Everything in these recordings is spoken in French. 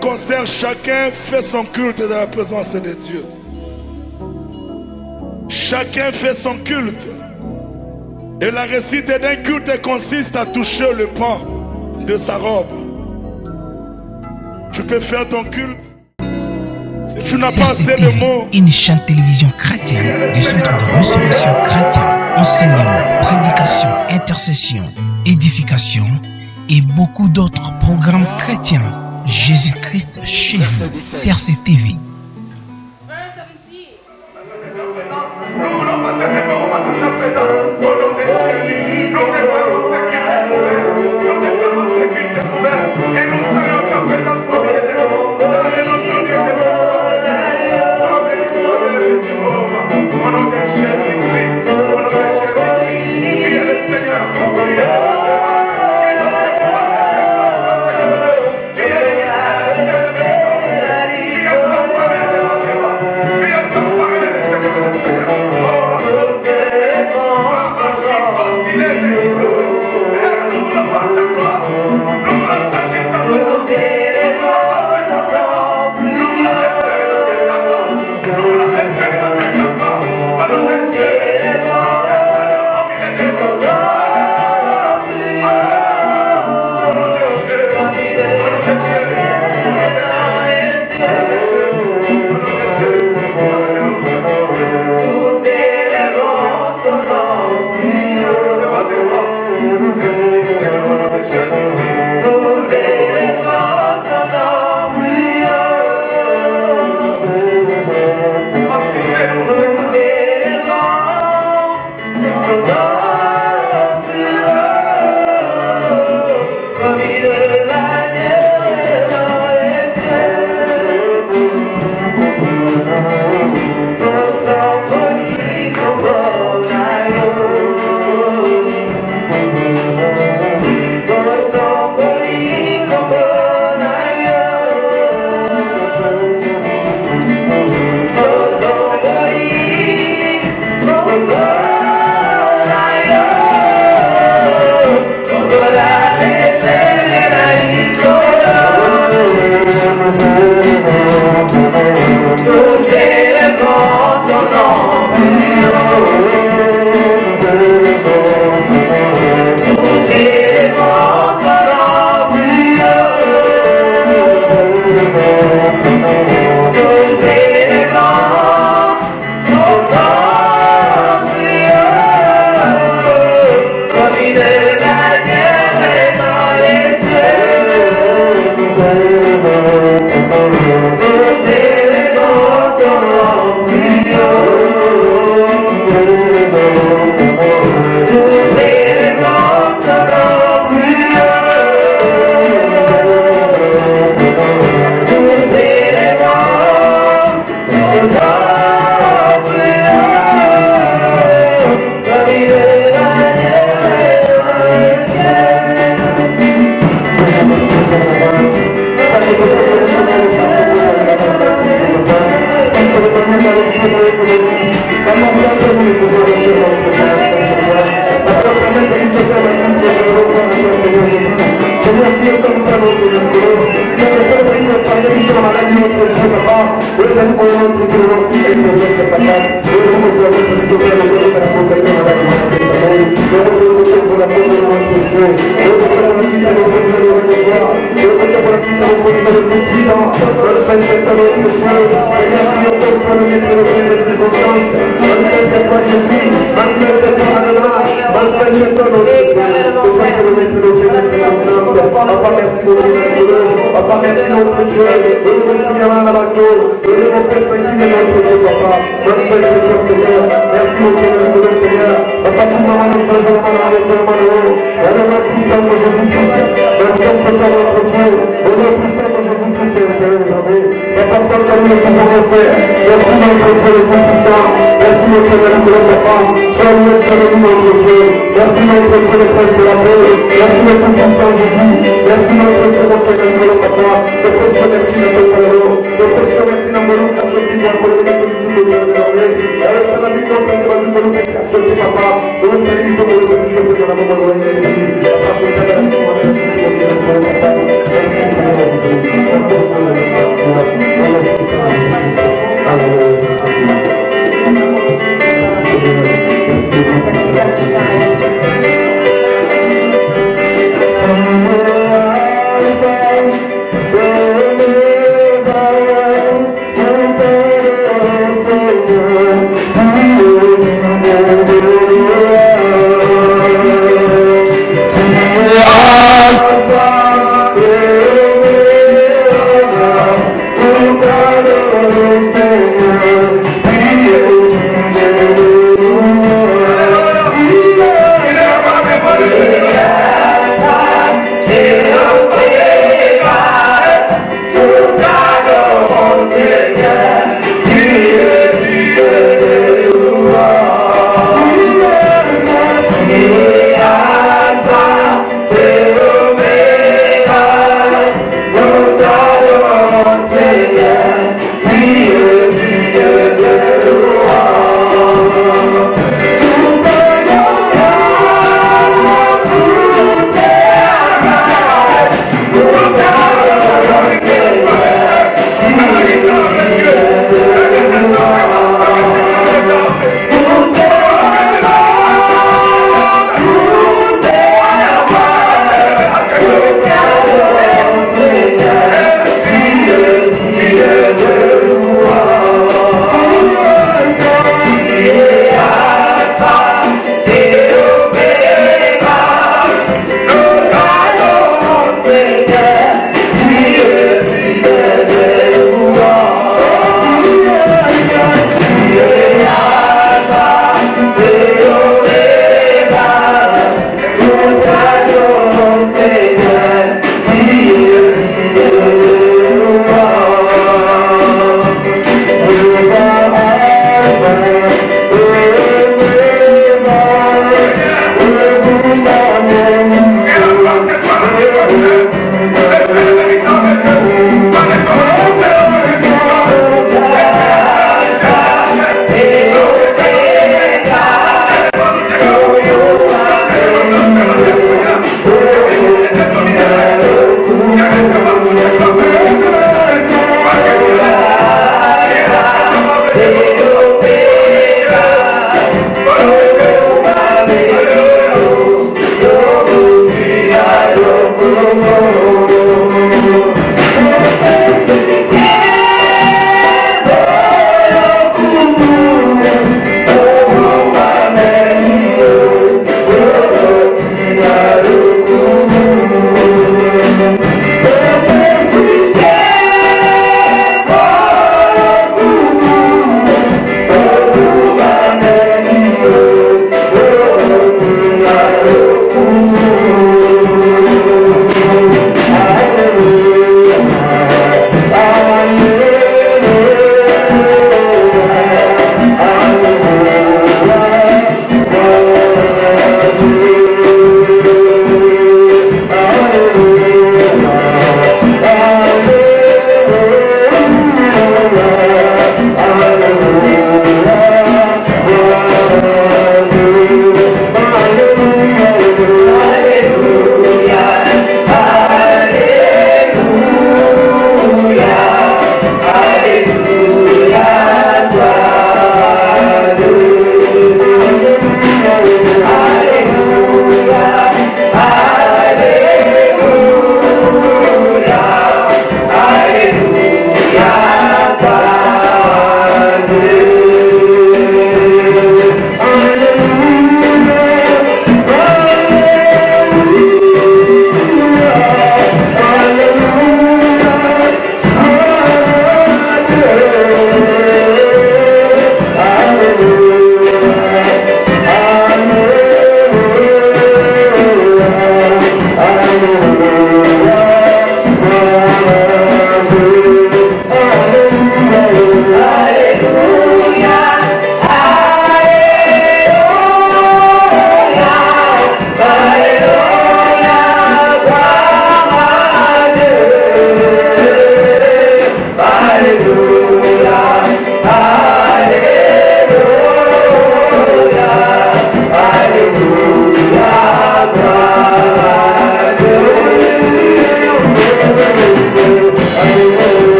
Concert, chacun fait son culte dans la présence de Dieu. Chacun fait son culte. Et la récite d'un culte consiste à toucher le pan de sa robe. Tu peux faire ton culte. Si tu n'as pas assez de mots. Une chaîne télévision chrétienne, des centres de restauration chrétienne, enseignement, prédication, intercession, édification et beaucoup d'autres programmes chrétiens. Jésus-Christ chez vous, CRC TV. Merci.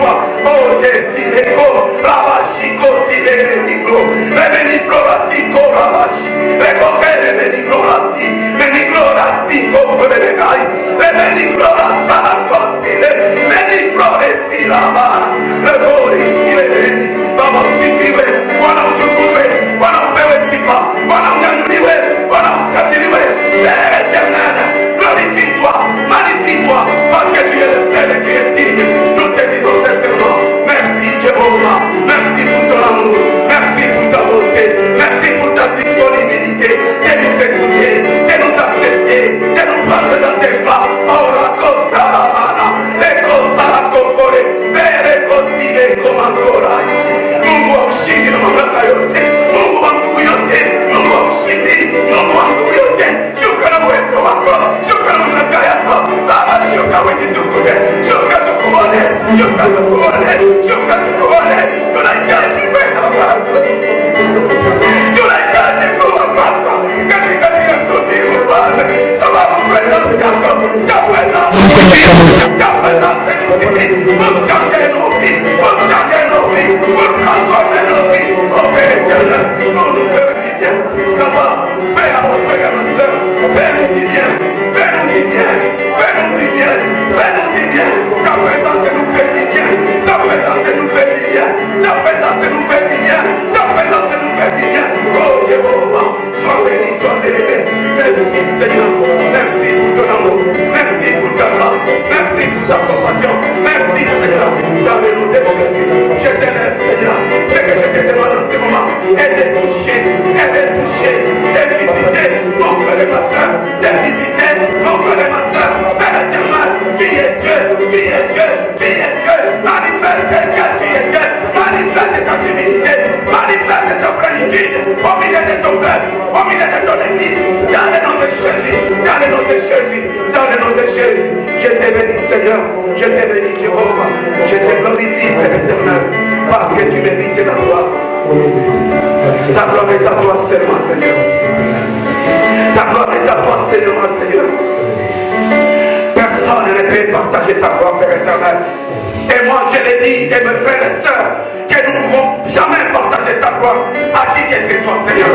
toi. Oh Jésus, Eko, Rabashi, Kosi, Beniglo, Beniglo, Rastiko, Rabashi, Eko, Beniglo, Rasti, Beniglo, Rastiko, Febenegai, Beniglo, Rastana, Kosti, Beniglo, Resti, Raba, Eko, Resti, Beni, Vamos, Sifiwe, Wana Ujukuwe, Wana Fewe Sifa, Wana Unyanyuliwe, Wana Usatiliwe, Père éternel, glorifie-toi, magnifie-toi, parce que tu es le seul qui est digne. Nous te disons sincèrement, merci Jéhovah, merci pour ton amour, merci pour ta bonté, merci pour ta disponibilité, de nous écouter, de nous accepter, de nous prendre dans tes bras. Ora cosa la mana, le cosa la confore, bere così le comandora. Mungu wa ushindi na mamlaka yote, Mungu wa nguvu yote, Mungu wa ushindi, Mungu wa nguvu yote, shuka na uwezo wako, shuka na mamlaka yako, Baba shuka ujitukuze, shuka tukuone, shuka tukuone, shuka tukuone, tunahitaji kwenda kwako, tunahitaji kuwa kwako, katika njia tuti ufalme, sababu presence yako, ta presence nous suffit, pour changer nos vies, pour changer nos vies, pour transformer nos vies, oh Père éternel, pour nous faire du bien, papa, fais à mon frère et à ma soeur, fais-nous du bien, fais-nous du bien, fais-nous du bien, fais-nous du bien, ta présence nous fait du bien, ta présence nous fait du bien, ta présence nous fait du bien, ta présence nous fait du bien, oh Jéhovah, sois béni, sois élevé, merci Seigneur, merci pour ton amour, merci pour ta grâce, merci pour ta compassion, merci Seigneur, dans le nom de Jésus, je t'élève Seigneur, ce que je te demande en ce moment, est de toucher, de visiter mon frère et ma soeur, de visiter mon frère et ma soeur, Père éternel, qui est Dieu, qui est Dieu, qui est Dieu, manifeste que tu es Dieu, manifeste ta divinité, manifeste ta plénitude, au milieu de ton peuple, au milieu de ton église, dans le nom de Jésus, dans le nom de Jésus, dans le nom de Jésus, je te bénis Seigneur, je te bénis Jéhovah, je te glorifie Père éternel, parce que tu mérites la gloire. Ta gloire est à toi seulement Seigneur. Ta gloire est à toi seulement Seigneur. Personne ne peut partager ta gloire Père éternel. Et moi je l'ai dit, et mes frères et sœurs, que nous ne pouvons jamais partager ta gloire à qui que ce soit Seigneur.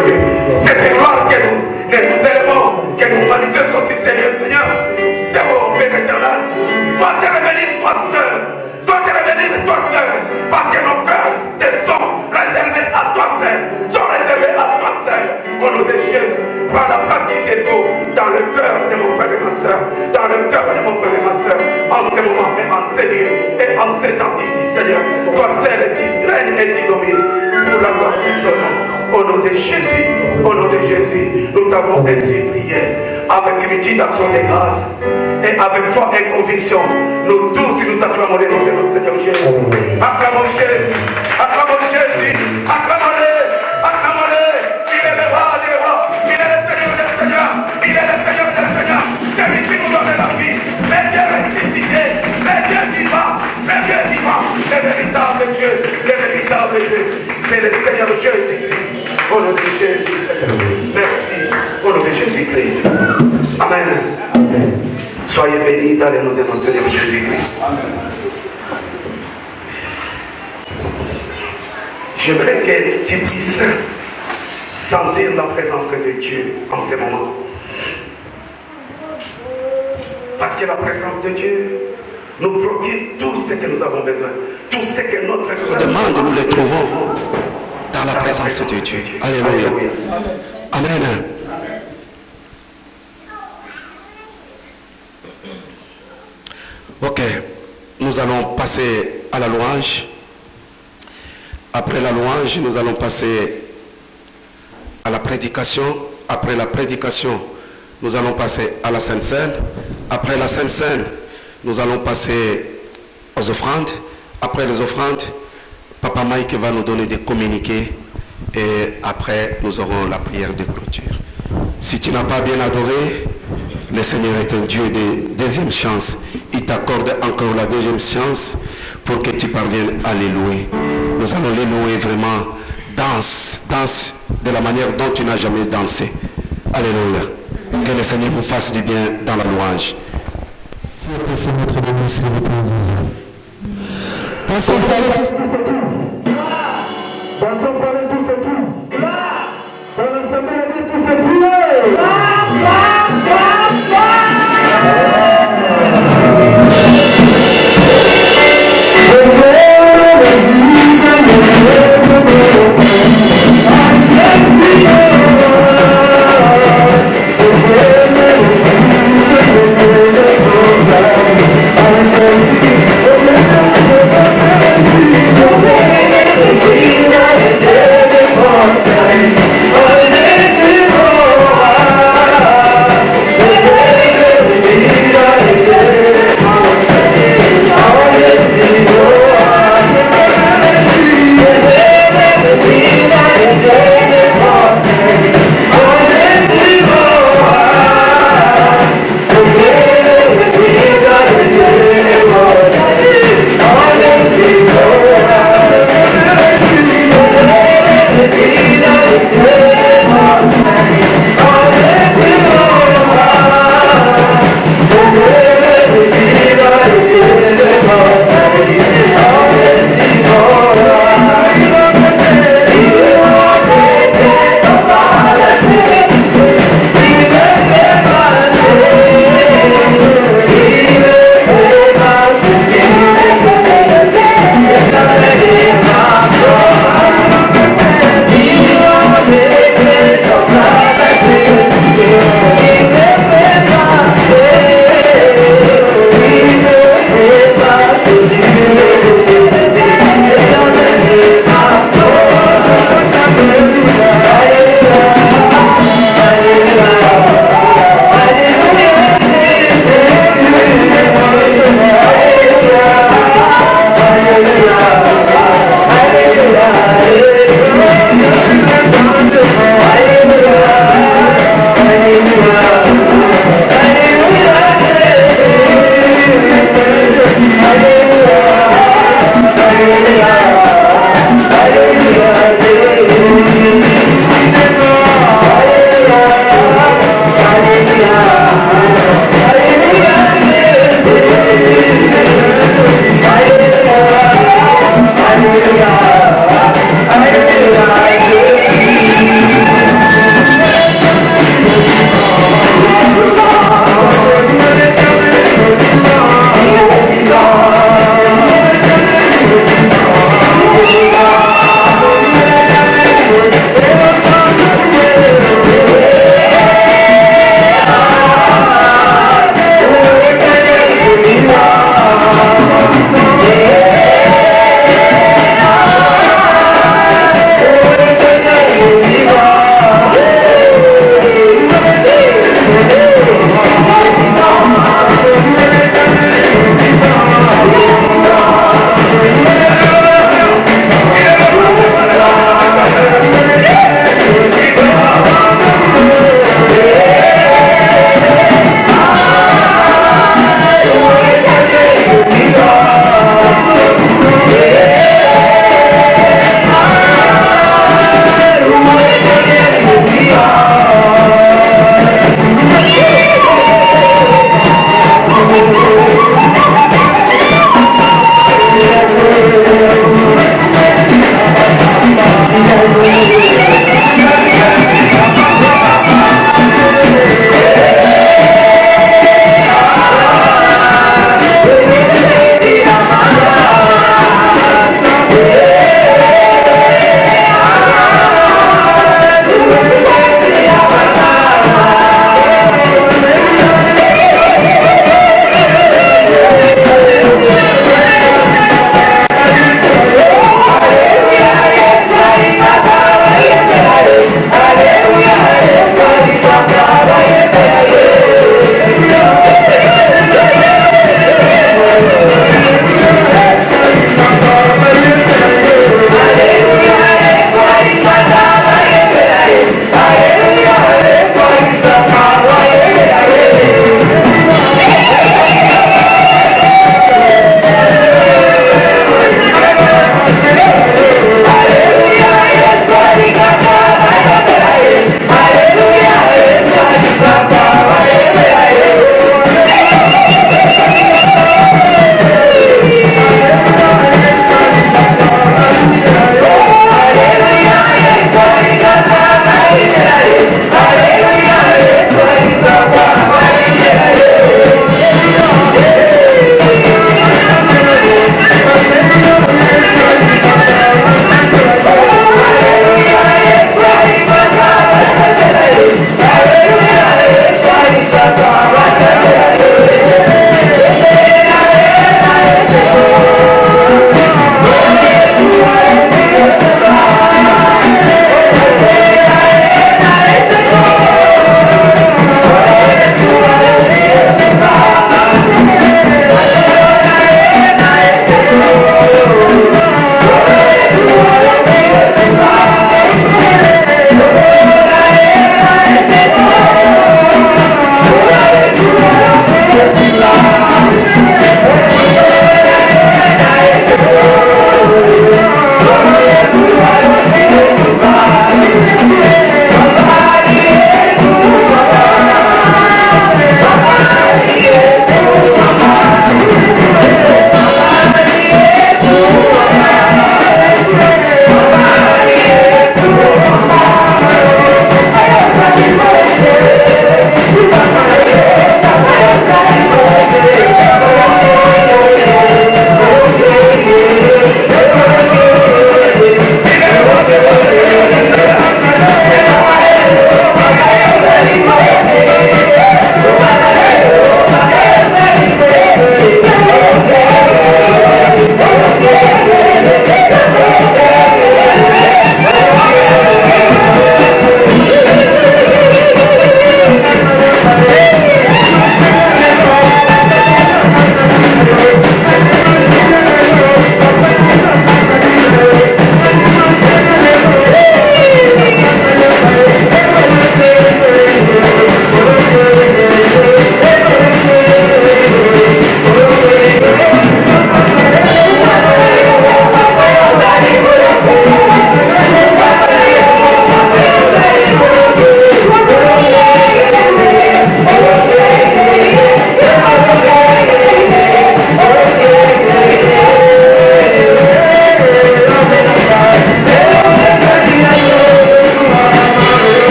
Cette gloire que nous élevons, que nous manifestons aussi Seigneur, c'est au Père éternel. Dois te révéler toi seul. Dois te révéler toi seul. Parce que nos cœurs te sont réservés à toi seul. Sont réservés à toi seul. Au nom de Jésus, prends la place qu'il te faut dans le cœur de mon frère et ma soeur. Dans le cœur de mon frère et ma soeur. En ce moment et en ce lieu et en ce temps ici, Seigneur. Toi seul qui règne et qui domine. Pour la gloire de ton nom. Au nom de Jésus, au nom de Jésus, nous t'avons ainsi prié avec une petite action de grâce et avec foi et conviction. Nous tous nous acclamons le nom de notre Seigneur Jésus. Acclamons Jésus, acclamons Jésus, acclamons-le, acclamons-le. Il est le roi des rois, il est le Seigneur des seigneurs, il est le Seigneur des seigneurs. Celui qui nous donne la vie, le Dieu ressuscité, le Dieu vivant, le Dieu vivant, le véritable Dieu, le véritable Dieu. C'est le Seigneur Jésus-Christ. Au nom de Jésus, Seigneur. Merci. Au nom de Jésus-Christ. Amen. Soyez bénis dans le nom de notre Seigneur Jésus-Christ. J'aimerais que tu puisses sentir la présence de Dieu en ce moment. Parce que la présence de Dieu nous procure tout ce que nous avons besoin. Tout ce que notre demande, nous les trouvons dans la présence de Dieu. Alléluia. Amen. Ok, nous allons passer à la louange. Après la louange, nous allons passer à la prédication. Après la prédication, nous allons passer à la Sainte Seine. Après la Sainte Seine, nous allons passer aux offrandes. Après les offrandes, Papa Mike va nous donner des communiqués. Et après, nous aurons la prière de clôture. Si tu n'as pas bien adoré, le Seigneur est un Dieu de deuxième chance. Il t'accorde encore la deuxième chance pour que tu parviennes à les louer. Nous allons les louer vraiment. Danse de la manière dont tu n'as jamais dansé. Alléluia. Que le Seigneur vous fasse du bien dans la louange. Si vous passez mettre de nous, s'il vous plaît, Dansons pour aller tous. Dansons pour aller tous et tout. Dans l'assemblée, on dit tous et prier.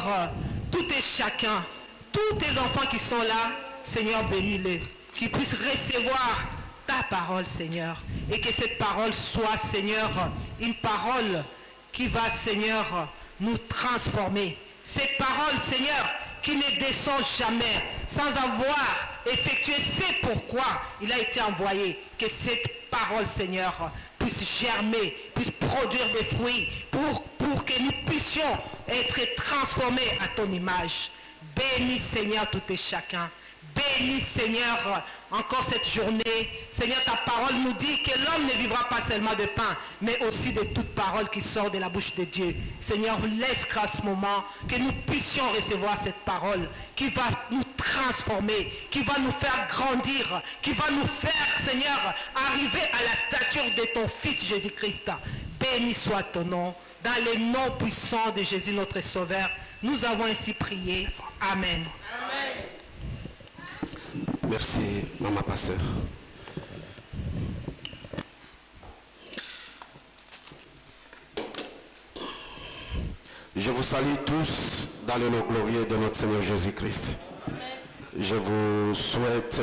Seigneur, tout et chacun, tous tes enfants qui sont là, Seigneur, bénis-les, qu'ils puissent recevoir ta parole, Seigneur, et que cette parole soit, Seigneur, une parole qui va, Seigneur, nous transformer. Cette parole, Seigneur, qui ne descend jamais sans avoir effectué c'est pourquoi il a été envoyé. Que cette parole, Seigneur, puisse germer, puisse produire des fruits pour que nous puissions être transformés à ton image. Bénis, Seigneur, tout et chacun. Bénis, Seigneur, encore cette journée. Seigneur, ta parole nous dit que l'homme ne vivra pas seulement de pain, mais aussi de toute parole qui sort de la bouche de Dieu. Seigneur, laisse qu'à ce moment, que nous puissions recevoir cette parole qui va nous transformer, qui va nous faire grandir, qui va nous faire, Seigneur, arriver à la stature de ton Fils Jésus-Christ. Béni soit ton nom. Dans le nom puissant de Jésus, notre Sauveur, nous avons ainsi prié. Amen. Amen. Merci, Maman Pasteur. Je vous salue tous dans le nom glorieux de notre Seigneur Jésus-Christ. Je vous souhaite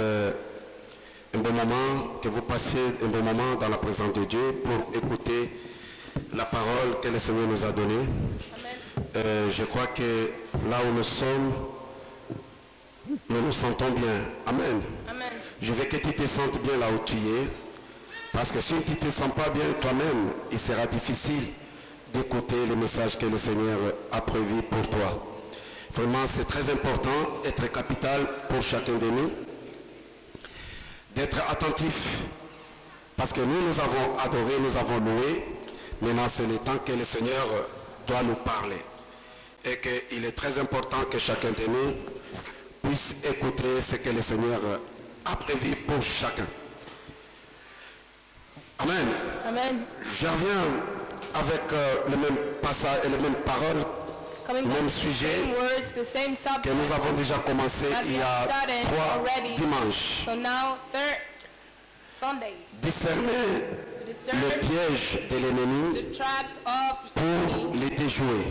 un bon moment, que vous passiez un bon moment dans la présence de Dieu pour écouter la parole que le Seigneur nous a donnée. Je crois que là où nous sommes, nous nous sentons bien. Amen. Amen. Je veux que tu te sentes bien là où tu es. Parce que si tu ne te sens pas bien toi-même, il sera difficile d'écouter le message que le Seigneur a prévu pour toi. Vraiment, c'est très important, être capital pour chacun de nous, d'être attentif. Parce que nous avons adoré, nous avons loué. Maintenant, c'est le temps que le Seigneur doit nous parler. Et qu'il est très important que chacun de nous puisse écouter ce que le Seigneur a prévu pour chacun. Amen. Amen. Je reviens avec le même passage et les mêmes paroles, le même sujet que nous avons déjà commencé il y a 3 dimanches. Discerner le piège de l'ennemi pour les déjouer.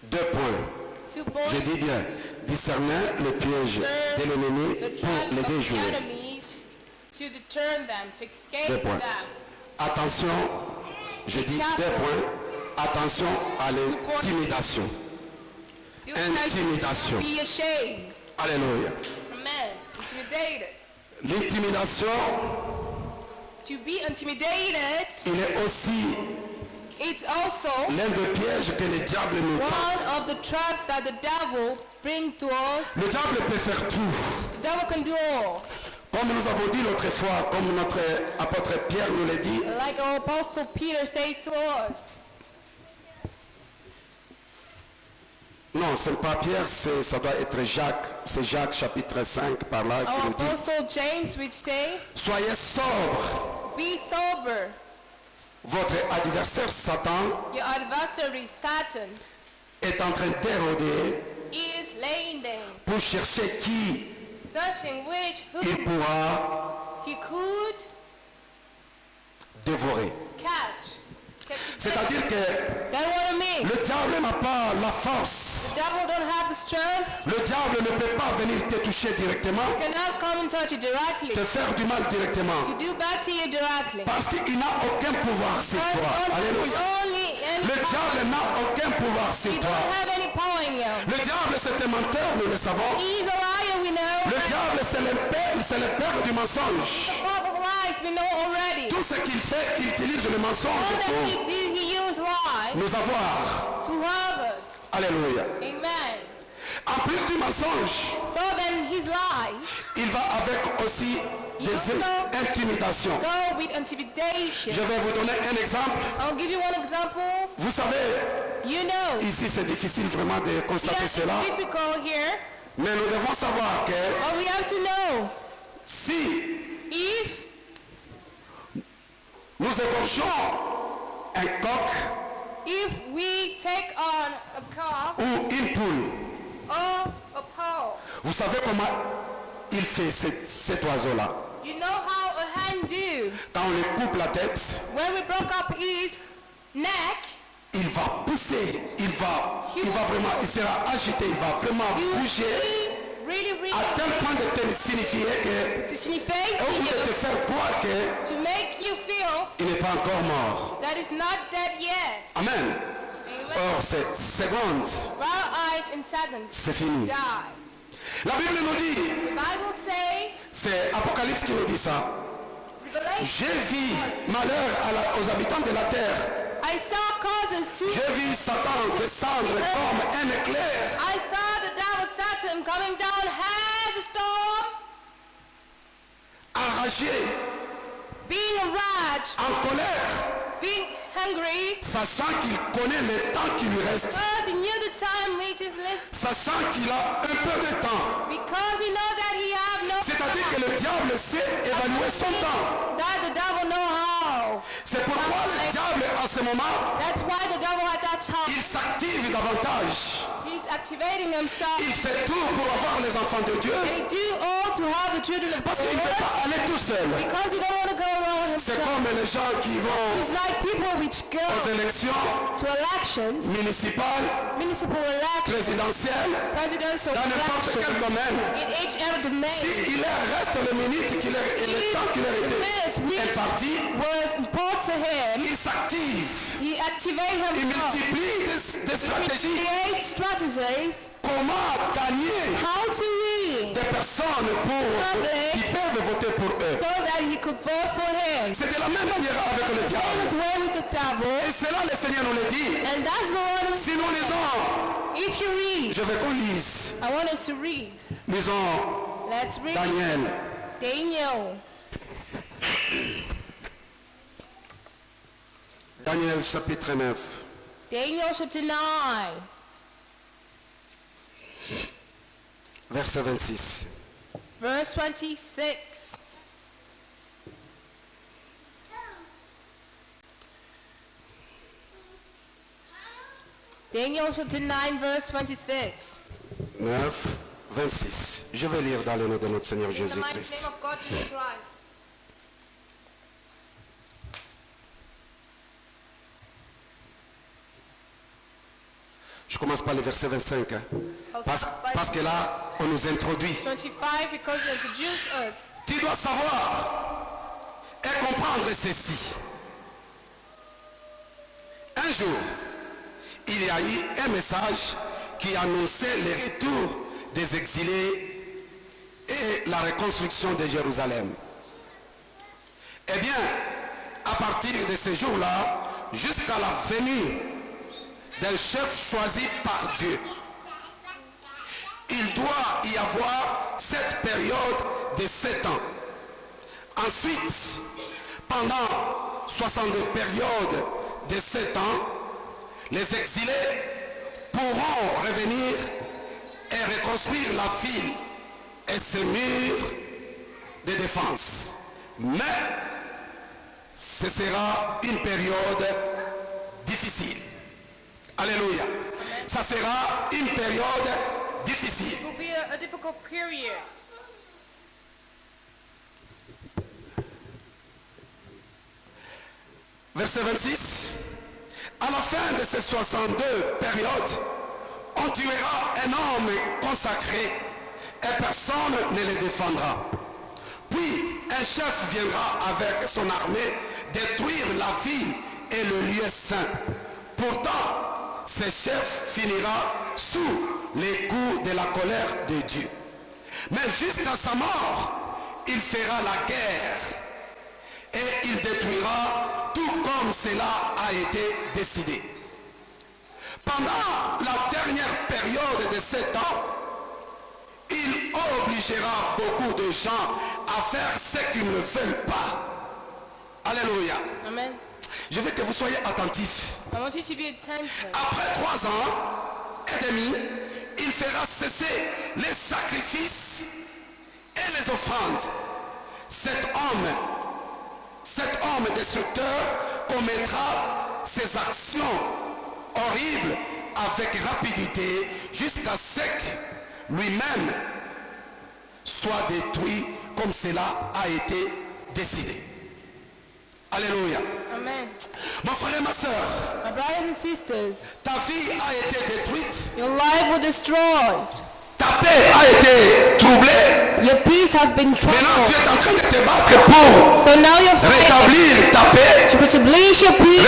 2 points. Je dis bien, discerner le piège de l'ennemi pour les déjouer. 2 points. Attention, je dis 2 points. Attention à l'intimidation. Intimidation. Alléluia. L'intimidation, il est aussi l'un des pièges que le diable nous tend. Le diable peut faire tout. Comme nous avons dit l'autre fois, comme notre apôtre Pierre nous l'a dit, like our apostle Peter said to us. Non, ce n'est pas Pierre, ça doit être Jacques. C'est Jacques chapitre 5 par là qui nous dit. Apostle James which say, soyez sobres. Be sober. Votre adversaire Satan, your adversary Satan, est en train d'éroder is laying down, pour chercher qui searching which il pourra he could dévorer. Catch. C'est-à-dire que le diable n'a pas la force. Le diable ne peut pas venir te toucher directement, te faire du mal directement, parce qu'il n'a aucun pouvoir sur toi. Alléluia. Le diable n'a aucun pouvoir sur toi. Le diable c'est un menteur, nous le savons. Le diable c'est le père du mensonge. Tout ce qu'il fait, il utilise le mensonge pour nous avoir. Alléluia. En plus du mensonge, il va avec aussi des intimidations. Je vais vous donner un exemple. Vous savez, ici c'est difficile vraiment de constater cela. Mais nous devons savoir que si nous égorgeons un coq ou une poule, vous savez comment il fait cet oiseau-là? You know how a hen do? Quand on lui coupe la tête, when we broke up his neck, il va pousser, il sera agité, il va vraiment You bouger really à tel point de te signifier que, to signify au bout de te faire croire que to make you feel il n'est pas encore mort. that is not dead yet. Amen. Amen. Or, c'est seconde, Our eyes in seconds c'est fini. die. La Bible nous dit, The Bible say, c'est Apocalypse qui nous dit ça. Revelation, J'ai vu malheur aux habitants de la terre. I saw causes to. J'ai vu Satan descendre comme un éclair. I saw the devil Satan coming down as a storm, Enragé, being enraged, en colère, being hungry, sachant qu'il connaît le temps qui lui reste, because he knew the time which is left, sachant qu'il a un peu de temps. because he know that he have no C'est-à-dire que le diable sait évaluer son temps. that the devil know how. C'est pourquoi le diable, en ce moment, That's why the devil at that time, il s'active davantage. he's activating himself, Il fait tout pour avoir les enfants de Dieu, and he do all to have the children of parce qu'il ne veut God, pas aller tout seul. because he don't want to go alone C'est himself. comme les gens qui vont It's like people which go aux élections to elections, municipales, municipal elections, présidentielles, presidential dans n'importe quel elections, domaine. in each other domain. Si il leur reste les minutes et le temps qui leur était This which imparti, was important to him, il s'active. he activated Il himself. multiplie des stratégies. Create strategies Comment gagner how to win des personnes qui peuvent voter pour eux. so that he could vote for him. C'est de la même manière avec le Same diable. as way with the devil, Et cela, le Seigneur nous le dit. and that's the one. Si nous lisons, If you read, je veux qu'on lise. I want us to read. Lisons Let's read Daniel. Daniel. Daniel chapitre 9. Daniel chapter 9, Verset 26. verse 26. Daniel chapter 9, verse 26. 9, 26. Je vais lire dans le nom de notre Seigneur In the mighty name Jésus-Christ. of God Jesus Christ. Je commence par le verset 25. Hein. Parce que là, on nous introduit. 25, because they introduce us. Tu dois savoir et comprendre ceci. Un jour, il y a eu un message qui annonçait le retour des exilés et la reconstruction de Jérusalem. Eh bien, à partir de ce jour-là, jusqu'à la venue d'un chef choisi par Dieu, il doit y avoir cette période de 7 ans. Ensuite, pendant 62 périodes de 7 ans, les exilés pourront revenir et reconstruire la ville et ses murs de défense. Mais ce sera une période difficile. Alléluia. Ça sera une période difficile. It will be a difficult period. Verset 26. À la fin de ces 62 périodes, on tuera un homme consacré et personne ne le défendra. Puis un chef viendra avec son armée détruire la ville et le lieu saint. Pourtant, ce chef finira sous les coups de la colère de Dieu. Mais jusqu'à sa mort, il fera la guerre et il détruira tout comme cela a été décidé. Pendant la dernière période de 7 ans, il obligera beaucoup de gens à faire ce qu'ils ne veulent pas. Alléluia. Amen. Je veux que vous soyez attentifs. I want you to be attentive. Après 3 ans et demi, il fera cesser les sacrifices et les offrandes. Cet homme destructeur commettra ses actions horribles avec rapidité jusqu'à ce que lui-même soit détruit comme cela a été décidé. Alléluia. Amen. Mon frère et ma soeur, My brothers and sisters, ta vie a été détruite. your life was destroyed. Ta paix a été troublée. Your peace has been Maintenant, tu troubled. es en train de te battre pour So now you're fighting rétablir ta paix, to establish your peace,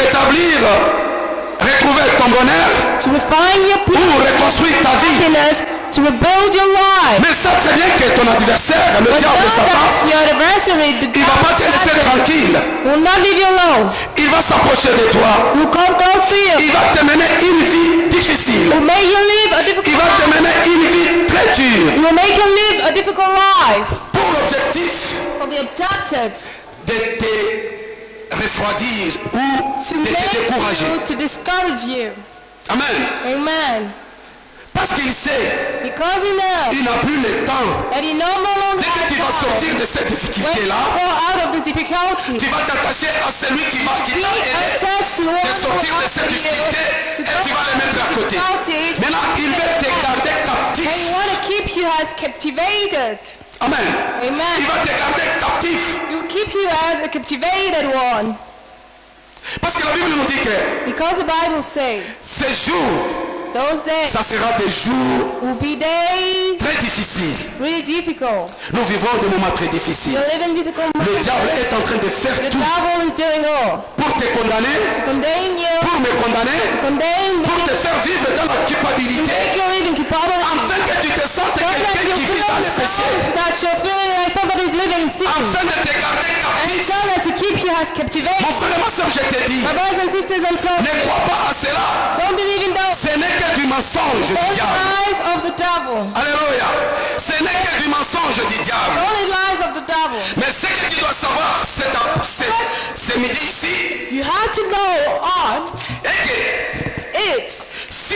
retrouver ton bonheur, to refine your pour peace, reconstruire ta vie. happiness, to rebuild your life. Mais sache très bien que ton adversaire, le But diable know Satan, that your adversary, the il ne va pas te laisser devil, tranquille. will not leave you alone. Il va s'approcher de toi. Will come close to you. Il va te mener une vie difficile. Will make you live a difficult Il va te life. mener une vie très dure. Will make you live a difficult life. Pour l'objectif For the objectives de te refroidir ou to de te make décourager. you, to discourage you. Amen. Amen. Parce qu'il sait, Because he knows il n'a plus le temps. that he no longer Dès que has tu vas time. sortir de cette When you difficulté-là, go out of this difficulty, tu vas t'attacher à celui qui be t'a aidé attached to the one de who sortir de helped cette you difficulté to et go tu vas le out mettre à of côté. difficulties. Maintenant, il veut te garder captif. And you want to keep you as captivated. Amen. Amen. Il va te garder captif. He will keep you as a captivated one. Parce que la Bible nous dit que Because the Bible says ces jours, those days ça sera des jours will be days très difficiles. really difficult. Nous vivons des moments très difficiles. You live in difficult Le diable moments. est en train de faire The tout devil is doing all pour te condamner, to condemn you, pour me condamner, condemn pour you, te faire vivre dans la to culpabilité, make you live in culpability. afin que tu te sentes So that quelqu'un you qui vit feel dans le péché, that you're feeling like somebody's living in sin. afin de te garder And captif. so that to keep you as Mon captivated. frère et ma soeur, je te dis, My brothers and sisters, I'm telling ne you, crois pas à cela. don't believe in those Ce n'est que du mensonge du diable. lies of the devil. Alléluia. Ce n'est que du mensonge du diable. Only lies of the devil. Mais ce que tu dois savoir ce midi ici, You have to know on est que it. si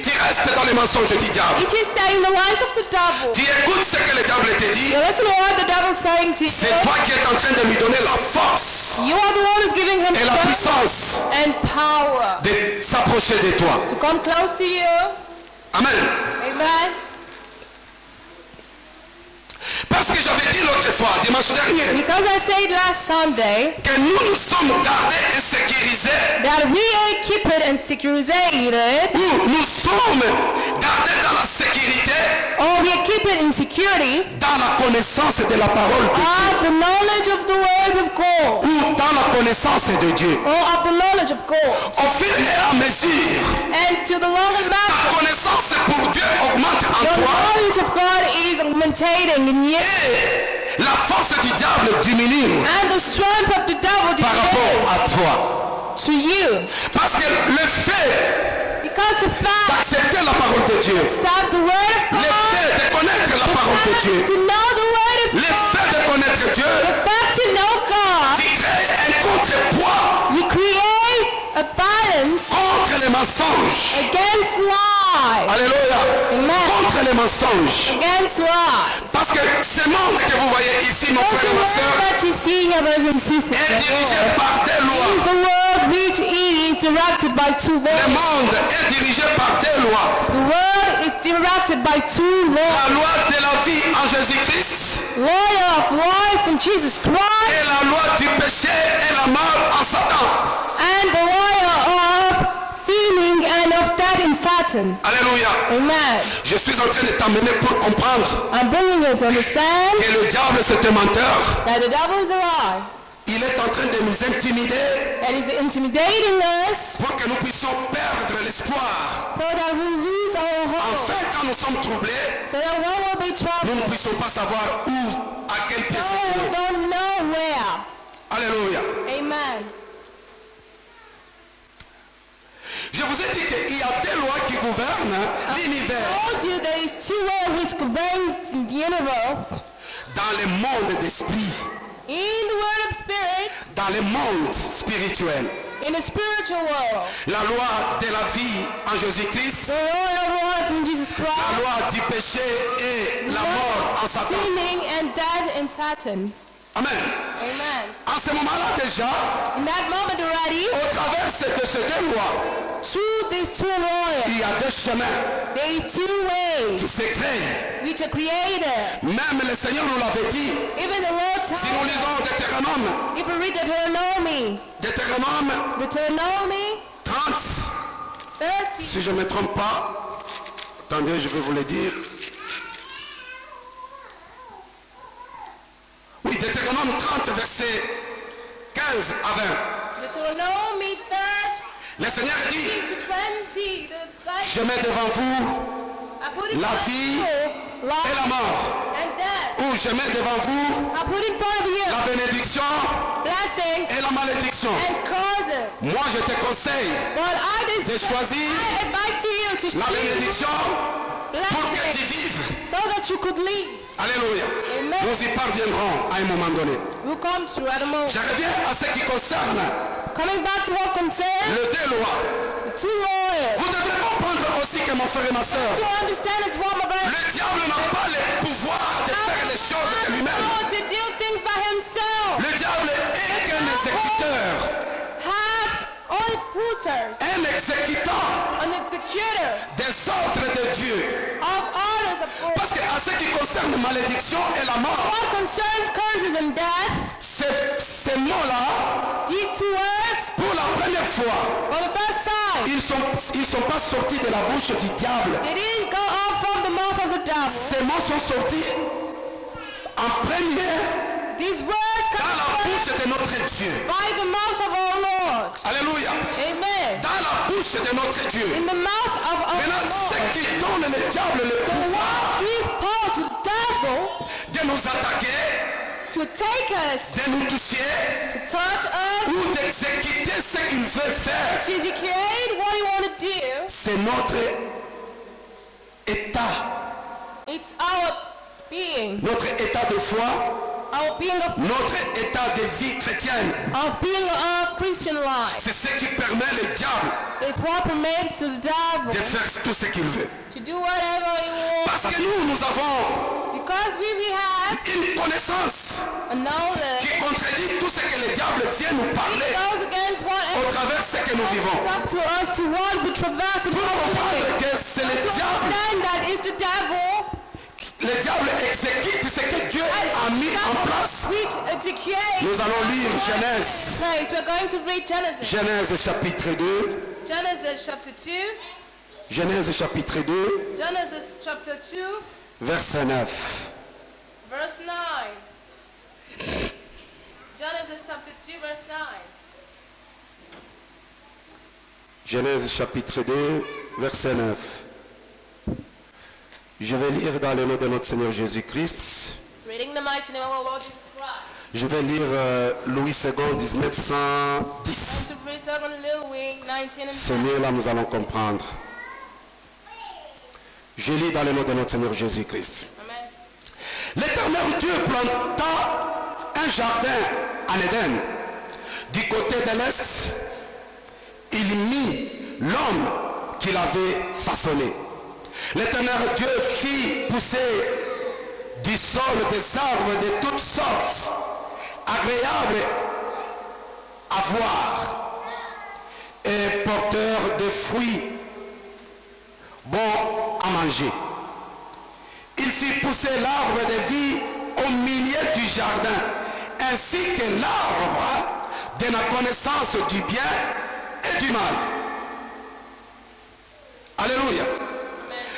tu restes dans les mensonges du diable, If you stay in the lies of the devil, tu écoutes ce que le diable te dit, you listen to what the devil's saying to c'est you. toi qui es en train de lui donner la force You are the one who's giving him et la strength puissance and power de s'approcher de toi. to come close to you. Amen. Amen. Parce que j'avais dit l'autre fois, dimanche dernier, Because I said last Sunday que nous sommes gardés et sécurisés, that we are kept and secured, ou nous sommes gardés dans la sécurité, or we are kept in security dans la connaissance de la parole de Dieu, of the knowledge of the word of God, ou dans la connaissance de Dieu. or of the knowledge of God. Au fur et à mesure, And to the longer ta matter, connaissance pour Dieu augmente en the toi knowledge of God is augmentating in you, et la force du diable diminue and the strength of the devil par rapport diminishes à toi. to you. Parce que le fait Because the fact d'accepter la parole de Dieu, that the word of le God, fait de connaître la the parole de fact Dieu, to know the word of le God, fait de connaître Dieu, the fact to know God, tu crées un contrepoids you create a balance contre les mensonges. against lies. Alléluia. Amen. Contre les mensonges. Against lies. Parce que ce monde que vous voyez ici, mon Because frère the et ma world soeur, that you see, your brothers and sisters, est dirigé par des lois. is the world which is directed by two Le laws. monde est dirigé par des lois. The world is directed by two laws. La loi de la vie en Jésus-Christ Law of life in Jesus et Christ, la loi du péché et la mort en Satan. and the law of sinning and of death in Satan. Alléluia. Amen. Je suis en train de t'amener pour comprendre I'm bringing you to understand que le diable c'est un menteur. that the devil is a lie, Il est en train de nous intimider that is intimidating us pour que nous puissions perdre l'espoir. so that we lose our hope, Enfin, quand nous sommes troublés, so that we will be nous ne troubled, puissions pas savoir où, à quel pied so se we trouver. don't know where. Alléluia. Amen. Je vous ai dit qu'il y a des lois qui gouvernent l'univers I told you there is two laws which governs the universe. dans le monde d'esprit, In the world of spirit, dans le monde spirituel. in the spiritual world. La loi de la vie en Jésus-Christ, The law of life in Jesus la Christ. loi du péché et la mort en Satan. Sinning and death in Satan. Amen. Amen. En ce moment-là déjà, In that moment already, au travers de ces deux lois, through these two laws, il y a deux chemins there is two qui ways se créent. which are created. Même le Seigneur nous l'avait dit. Even the Lord Si nous lisons Deutéronome, if we read Deuteronomy, Deutéronome 30, 30, si je ne me trompe pas, attendez, je vais vous le dire. Oui, Deutéronome 30, verset 15 à 20. Deuteronomy 30, Le Seigneur dit, 20, the je mets devant vous I put in la front of vie you et la life mort. and death. Ou je mets devant vous I put in front of you la bénédiction blessings et la malédiction. and causes. Moi, je te conseille But de choisir I advise you to la choose bénédiction pour que tu blessings vives. so that you could live. Alléluia. Amen. Nous y parviendrons à un moment donné. You come to at a moment. Je reviens à ce qui concerne Coming back to what concerns le deux lois. the two lawyers. Vous devez comprendre aussi que mon frère et ma soeur, To understand is what my brother le diable n'a pas le pouvoir de faire les choses de lui-même. to do things by himself. Le diable est qu'un exécuteur, Have all putters, un exécutant an executor des ordres de Dieu. of orders of God. Parce que à ce qui concerne malédiction et la mort, What concerns curses and death, ces mots-là, these two words, pour la première fois, for the first time, ils sont pas sortis de la bouche du diable. they didn't go out from the mouth of the devil. Ces mots sont sortis en premier These words dans come la bouche forth de notre Dieu. by the mouth of our Lord. Alléluia. Amen. Dans la bouche de notre Dieu. In the mouth of our Maintenant, Lord. ce qui donne le diable le The pouvoir one give power to the devil de nous attaquer, to take us, de nous toucher to touch us, ou d'exécuter ce qu'il veut faire, to execute what he want to do. c'est notre état, It's our being de foi, our being notre état de vie chrétienne. of Christian life. C'est ce qui permet le diable It's what permits the devil de faire tout ce qu'il veut. to do whatever he wants. Parce que nous avons Because we have une connaissance a knowledge qui contredit tout ce que le diable vient nous parler goes against au whatever travers de ce que nous vivons. talk to us to what we traverse in Pour our comprendre living. que c'est le To diable. understand that it's the devil Le diable exécute ce que Dieu a mis en place. which execute. Nous allons lire Genèse. Praise. We're going to read Genesis. Genèse chapitre 2. Genesis chapter 2. Genèse chapitre 2, Genesis chapter 2, verset 9. verse 9. Genesis chapter 2, verse 9. Genèse chapitre 2, verset 9. Je vais lire dans le nom de notre Seigneur Jésus-Christ. Reading the mighty name of our Lord Jesus Christ. Je vais lire Louis II 1910. To read 2 Louis 19 and Ce 10. mot-là, nous allons comprendre. Je lis dans le nom de notre Seigneur Jésus-Christ. Amen. L'Éternel Dieu planta un jardin en Éden. Du côté de l'Est, il mit l'homme qu'il avait façonné. L'Éternel Dieu fit pousser du sol des arbres de toutes sortes, agréables à voir et porteurs de fruits bons à manger. Il fit pousser l'arbre de vie au milieu du jardin, ainsi que l'arbre de la connaissance du bien et du mal. Alléluia.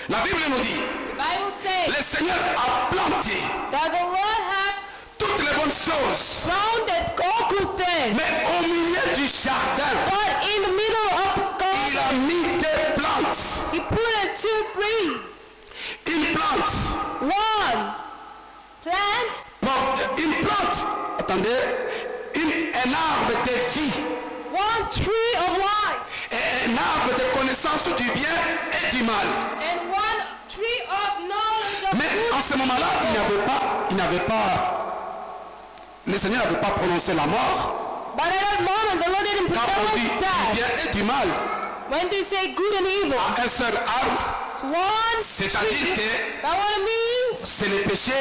La Bible nous dit, The Bible says le Seigneur a planté that the Lord had toutes les bonnes choses, founded all good things, mais au milieu du jardin, but in the middle of the il a garden, mis des plantes. he put in 2 trees. Une plante, One plant, une plante, attendez, un arbre de vie one tree of life, et un arbre de connaissance du bien et du mal. and one tree of knowledge of Mais good en ce moment-là, le Seigneur n'avait pas prononcé la mort, But at that moment, the Lord didn't car on dit pronounce du death. bien et du mal When they say good and evil, à un seul arbre, one c'est-à-dire tree, que that what it means? c'est le péché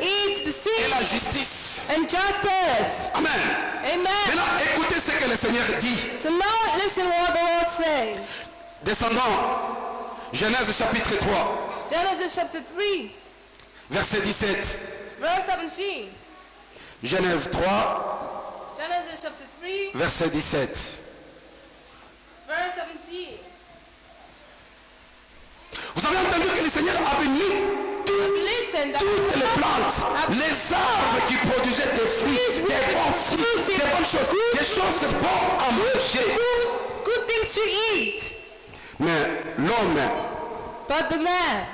It's the et sin la justice. and justice. Amen. Amen. Maintenant, écoutez ce que le Seigneur dit. So now listen what the Lord says. Descendons. Genèse chapitre 3, Genesis chapter 3, verset 17. verse 17. Genèse 3, Genesis chapter 3, verset 17. verse 17. Vous avez entendu que le Seigneur avait mis Listen, that toutes les plantes, les arbres qui produisaient des fruits, des bons fruits, des bonnes choses, des choses bonnes à manger. good things to eat. Mais l'homme, But the man,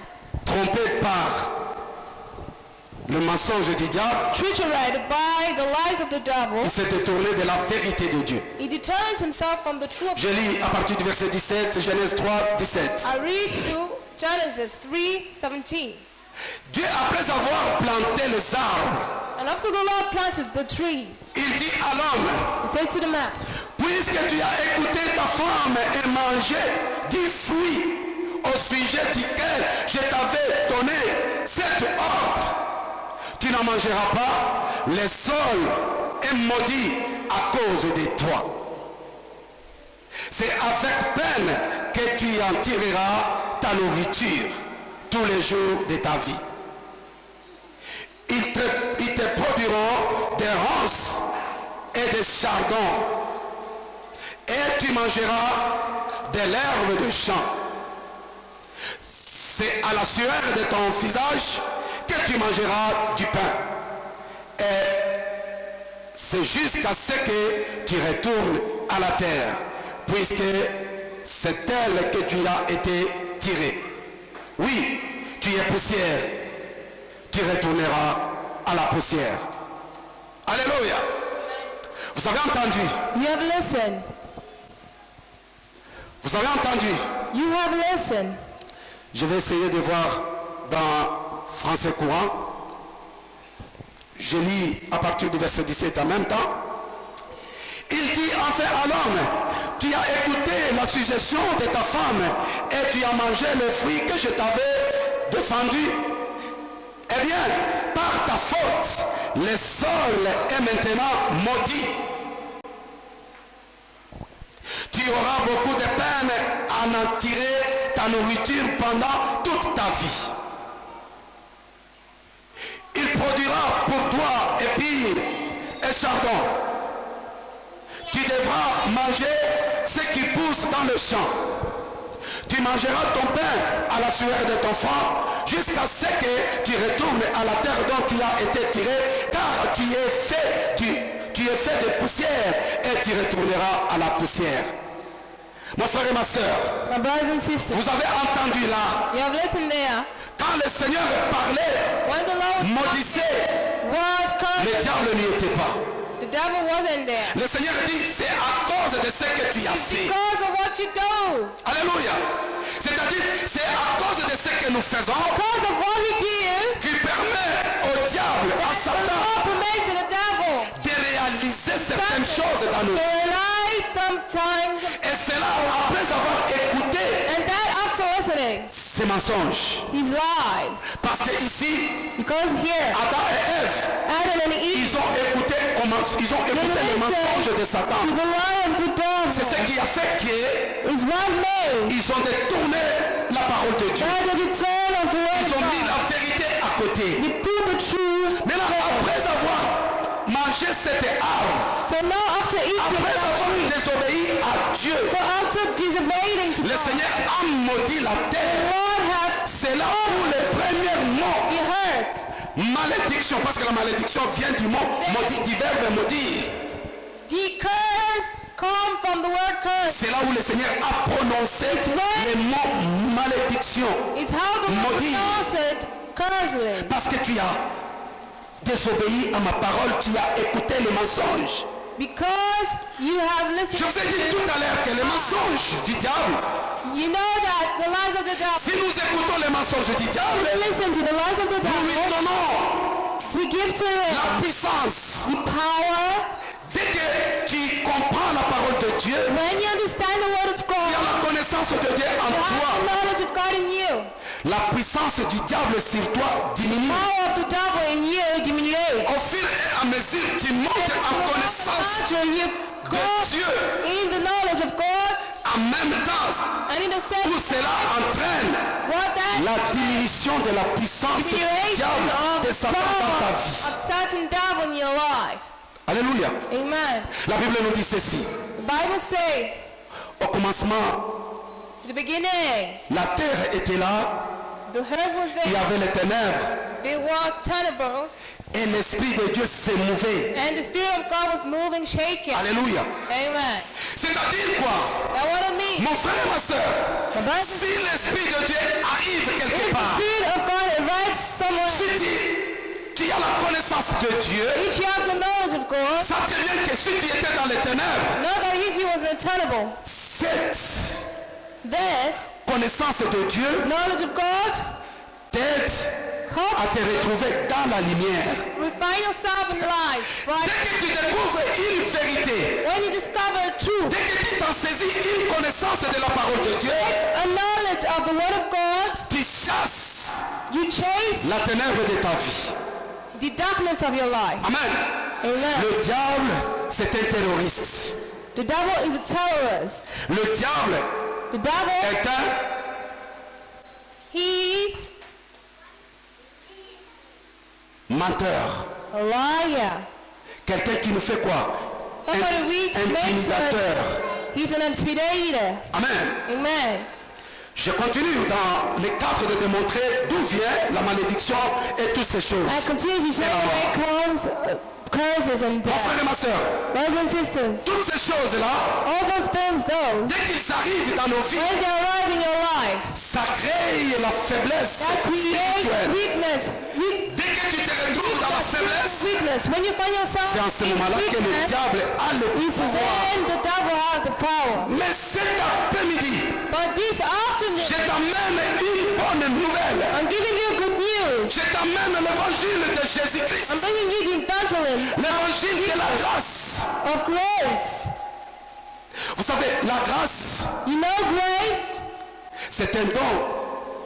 trompé par le mensonge du diable, treacherized by the lies of the devil, il s'est détourné de la vérité de Dieu. he determines himself from the truth. Je lis à partir du verset 17, Genèse 3, 17. I read to Genesis 3:17. Dieu, après avoir planté les arbres, And after the Lord planted the trees, il dit à l'homme, he said to the man, puisque tu as écouté ta femme et mangé du fruit au sujet duquel je t'avais donné cet ordre, tu n'en mangeras pas, le sol est maudit à cause de toi. C'est avec peine que tu en tireras ta nourriture tous les jours de ta vie. Ils te produiront des ronces et des chardons, et tu mangeras de l'herbe de champ. C'est à la sueur de ton visage que tu mangeras du pain. Et c'est jusqu'à ce que tu retournes à la terre, puisque c'est elle que tu as été tiré. Oui, tu es poussière, tu retourneras à la poussière. Alléluia. Vous avez entendu? you have listened. Vous avez entendu? You have listened. Je vais essayer de voir dans français courant. Je lis à partir du verset 17 en même temps. Il dit enfin à l'homme, tu as écouté la suggestion de ta femme et tu as mangé le fruit que je t'avais défendu. Eh bien, par ta faute, le sol est maintenant maudit. Tu auras beaucoup de peine à en tirer ta nourriture pendant toute ta vie. Il produira pour toi épines et chardon. Tu devras manger ce qui pousse dans le champ. Tu mangeras ton pain à la sueur de ton front jusqu'à ce que tu retournes à la terre dont tu as été tiré, car tu es fait de poussière et tu retourneras à la poussière. Mon frère et ma soeur, My brothers and sisters, vous avez entendu là, you have listened there. quand le Seigneur parlait, When the Lord maudissait, was le cursed, diable n'y était pas. the devil wasn't there. Le Seigneur dit, c'est à cause de ce que tu as It's fait. because of what you do. Alléluia. C'est-à-dire, c'est à cause de ce que nous faisons Because of what we give, qui permet au diable, à that the Satan, Lord permits to the devil de réaliser certaines choses dans to nous. realize sometimes, Et c'est là, après avoir écouté and that after listening, ces mensonges. his lies. Parce que ici, Because here, Adam et Ève, Adam and Eve, ils ont écouté les mensonges de Satan. to the lie of the C'est ce devil, qui a fait qu'ils is what made ont détourné la parole de Dieu. that the return of the word Ils of ont mis God. la vérité à côté. They put the truth Maintenant, there. après avoir mangé cet arbre, So now after eating après that avoir fruit, désobéi à Dieu, so after disobeying to le God, Seigneur a maudit la the terre. Lord has C'est là où les premiers mots, the earth. malédiction, parce que la malédiction vient du mot maudit, du verbe maudire. The curse come from the word curse. C'est là où le Seigneur a prononcé les mots malédiction. It's how the Lord Maudit. pronounced it curses. Parce que tu as désobéi à ma parole, tu as écouté les mensonges. Because you have Je listened vous ai dit to tout à l'heure que les mensonges du diable, you know that the lies of the devil, si nous écoutons les mensonges du diable, we listen to the lies of the nous lui devil, donnons we give to it la puissance. the power. Dès que tu comprends la parole de Dieu, When you understand the word of tu as God, la connaissance de Dieu en you have the toi, knowledge of God in you. la puissance du diable sur toi diminue. Power of the devil in you diminues. Au fur et à mesure, tu montes en connaissance After you de go Dieu. in the knowledge of God, En même temps, and in the same tout cela entraîne what that la diminution de la puissance du diable de Satan dans ta vie. of Satan devil in your life. Alléluia. Amen. La Bible nous dit ceci. The Bible says, Au commencement, to the beginning, la terre était là, the earth was il y there, avait les ténèbres there was thunderbolts, et l'Esprit de Dieu s'est mouvé. and the Spirit of God was moving, shaking. Alléluia. Amen. C'est-à-dire quoi? That what it means. Mon frère et ma soeur, The Bible si l'Esprit de Dieu arrive if quelque the part, Spirit of God arrives somewhere, si tu as la connaissance de Dieu, if you have the knowledge of God, sache bien que si tu étais dans les ténèbres, know that if he was in a thunderbolt, cette this connaissance de Dieu knowledge of God t'aide à helps te retrouver dans la lumière. you find yourself in life. Dès Right? que tu découvres une vérité, When you discover truth, dès que tu t'en saisis une connaissance de la parole de Dieu, a knowledge of the Word of God, tu chasses you chase la ténèbre de ta vie. the darkness of your life. Amen. Amen. Le diable, c'est un terroriste. The devil is a terrorist. Le diable The devil, est un he's menteur. a liar. Quelqu'un qui nous fait quoi? Somebody which makes Intimidateur. us, he's an intimidator. Amen. Amen. Je continue dans le cadre de démontrer d'où vient la malédiction et toutes ces choses. I continue to show you where comes curses and Mon death. frère et ma soeur, Brothers and sisters, toutes ces choses-là, all those things, dès qu'ils arrivent dans nos vies, when they arrive in your life, ça crée la faiblesse that creates spirituelle. weakness. Dès que tu te retrouves dans la faiblesse, Weakness. When you find yourself c'est en ce in moment-là que le weakness, diable a le it's pouvoir. then the devil has the power. Mais cet après-midi, But this afternoon, je t'amène une bonne nouvelle. I'm giving you good news. Je t'amène l'évangile de I'm Jésus-Christ. bringing you the evangelism L'évangile de la grâce. of grace. Vous savez, la grâce, You know grace? c'est un don.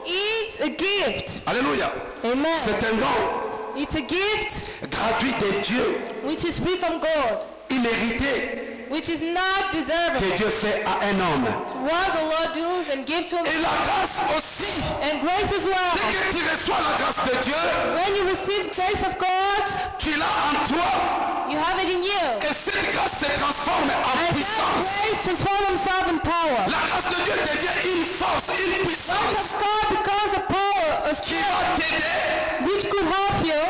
It's a gift. Alléluia. Amen. C'est un don It's a gift gratuit de Dieu, which is free from God, immérité, which is not deserving. que Dieu fait à un homme. What the Lord does and gives to him. Et la grâce aussi, And grace as dès well. que tu reçois la grâce de Dieu, When you receive the grace of God, tu l'as en toi. you have it in you. Et cette grâce se transforme en And that puissance. grace transforms himself in power. La grâce de Dieu devient une force, une Grace puissance of God becomes a power, a qui strength, va t'aider which could help you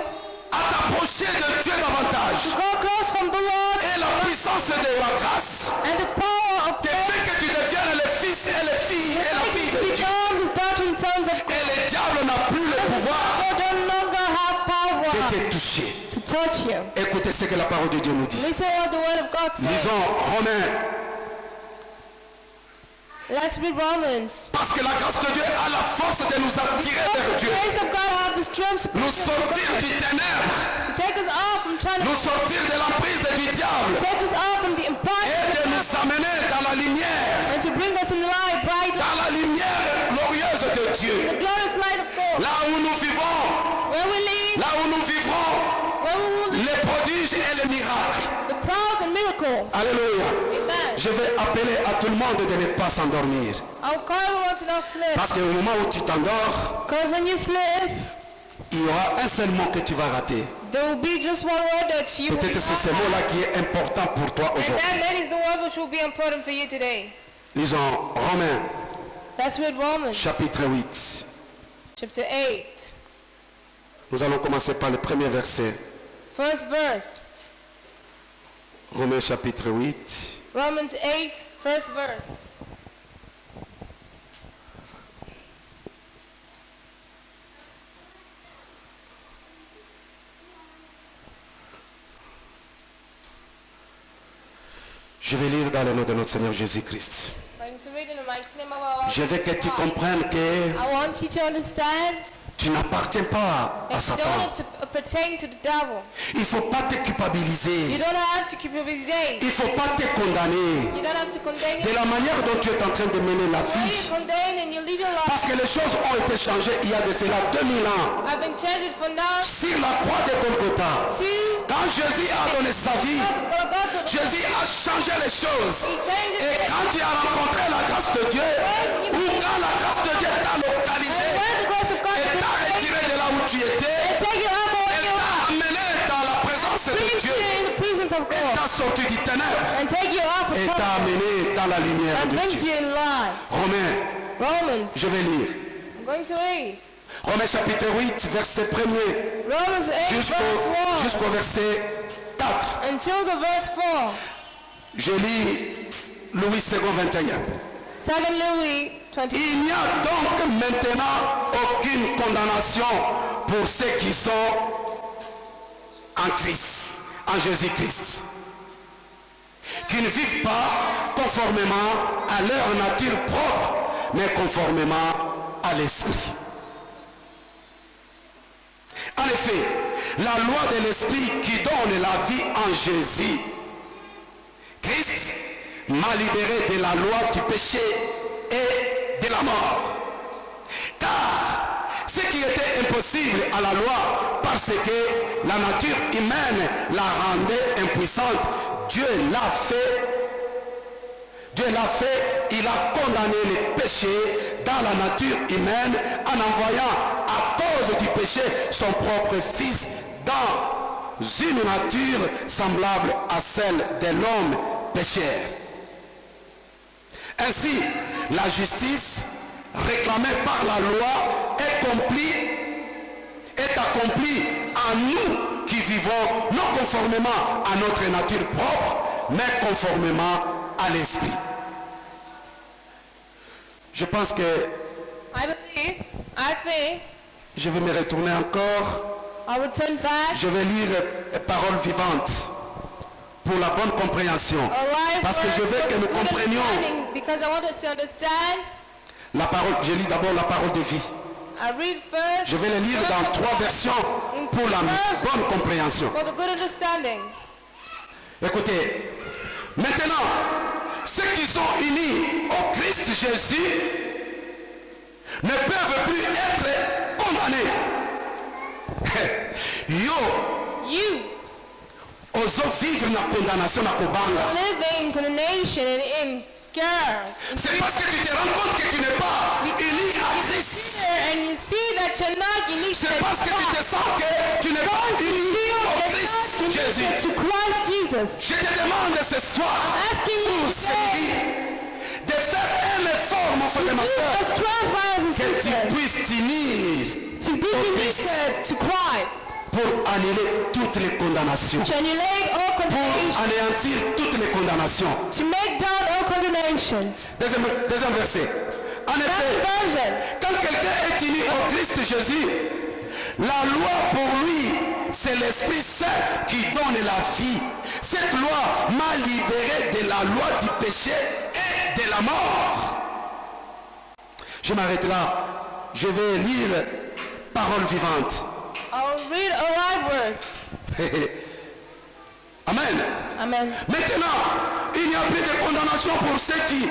à t'approcher de Dieu davantage. go close from the Lord. Et la puissance de la grâce And the power of te grace fait que tu deviennes le fils et les filles et la fille de Dieu. become the daughter and sons of God. Et le diable n'a plus le pouvoir You no longer have power de te toucher. to touch you. Écoutez ce que la parole de Dieu nous dit. Listen what the word of God says. Lisons Romains. Let's read Romans. Parce que la grâce de Dieu a la force de nous attirer vers The Dieu. grace of God have the strength to Nous sortir du ténèbre. take us off from trying to Nous sortir de l'emprise du diable. take us off from the Et impossible de nous amener dans la lumière. and to bring us in light, bright light, Dans la lumière glorieuse de Dieu. the glorious light of God. Là où nous vivons. Where we live, Là où nous vivrons. where we will live, Les prodiges et les miracles. the prayers and miracles. Alléluia. Amen. Je vais appeler à tout le monde de ne pas s'endormir. I'll call everyone to not sleep. Parce qu'au moment où tu t'endors, Because when you sleep, il y aura un seul mot que tu vas rater. there will be just one word that you will Peut-être c'est ce mot-là qui est important pour toi and aujourd'hui. that is the word which will be important for you today. Lisons Romains, Let's read Romans chapitre 8. chapter 8. Nous allons commencer par le premier verset. First verse. Romains, chapitre 8. Romans 8, first verse. Je vais lire dans le nom de notre Seigneur Jésus-Christ. Going to read in the mighty name of our Lord Je veux que Jesus tu Christ. comprennes que I want you to understand tu n'appartiens pas à that you Satan. don't pertain to the devil. Il ne faut pas te You culpabiliser. don't have to keep your busy. Il ne faut pas te condamner You don't have to condemn de la manière dont tu es en train de mener la When vie. you condemn and you live your life, Parce que les choses ont été changées il y a de cela 2000 ans. I've been changed for now Sur la croix de Golgotha, to quand Jésus a donné sa vie, God. Jésus a changé les choses. He changed Et quand tu as rencontré la grâce de Dieu, ou quand la grâce de Dieu t'a localisé, when the grace of Elle God t'a sorti du ténèbres and take you off et of t'a God amené dans la lumière and de brings Dieu. you in light. Romains, Romans, je vais lire. I'm going to read. Romains chapitre 8, verset 1er Romans 8 verse 1 jusqu'au verset 4. until the verse 4. Je lis Louis II 21. 2 Louis 20. Il n'y a donc maintenant aucune condamnation pour ceux qui sont en Christ, en Jésus-Christ, qui ne vivent pas conformément à leur nature propre, mais conformément à l'esprit. En effet, la loi de l'esprit qui donne la vie en Jésus Christ m'a libéré de la loi du péché et de la mort. Car ce qui était impossible à la loi, parce que la nature humaine la rendait impuissante, Dieu l'a fait, il a condamné les péchés dans la nature humaine en envoyant à cause du péché son propre Fils dans une nature semblable à celle de l'homme pécheur. Ainsi, la justice réclamée par la loi est accomplie en nous qui vivons non conformément à notre nature propre, mais conformément à l'esprit. Je pense que I think, je vais me retourner encore. I will turn back. Je vais lire les paroles vivantes pour la bonne compréhension. Parce que je veux que nous comprenions Because I want us to understand. la parole. Je lis d'abord la parole de vie. I read first. Je vais les lire dans 3 versions pour la bonne compréhension. For the good understanding. Écoutez, maintenant, ceux qui sont unis au Christ Jésus ne peuvent plus être condamnés. You ozo vivre na condamnation na kobanga. live in condemnation and in scares. C'est parce que tu te rends compte que tu n'es pas uni à Christ. And you see that you're not unique. C'est parce que tu te sens que tu n'es pas uni au Christ Jésus. To Christ Jesus. Je te demande ce soir, Asking you pour ce midi, de faire un effort, mon frère et ma soeur, as strong brothers and que tu sisters puisses t'unir to be united to Christ. pour annuler toutes les condamnations. To annihilate all Pour condemnation. anéantir toutes les condamnations. To make down all condemnations. Deuxième verset. En That's effet, the version. quand quelqu'un est uni au Christ Jésus, la loi pour lui, c'est l'Esprit Saint qui donne la vie. Cette loi m'a libéré de la loi du péché et de la mort. Je m'arrête là. Je vais lire parole vivante. I'll read a live word. Amen. Amen. Maintenant, il n'y a plus de condamnation pour ceux qui...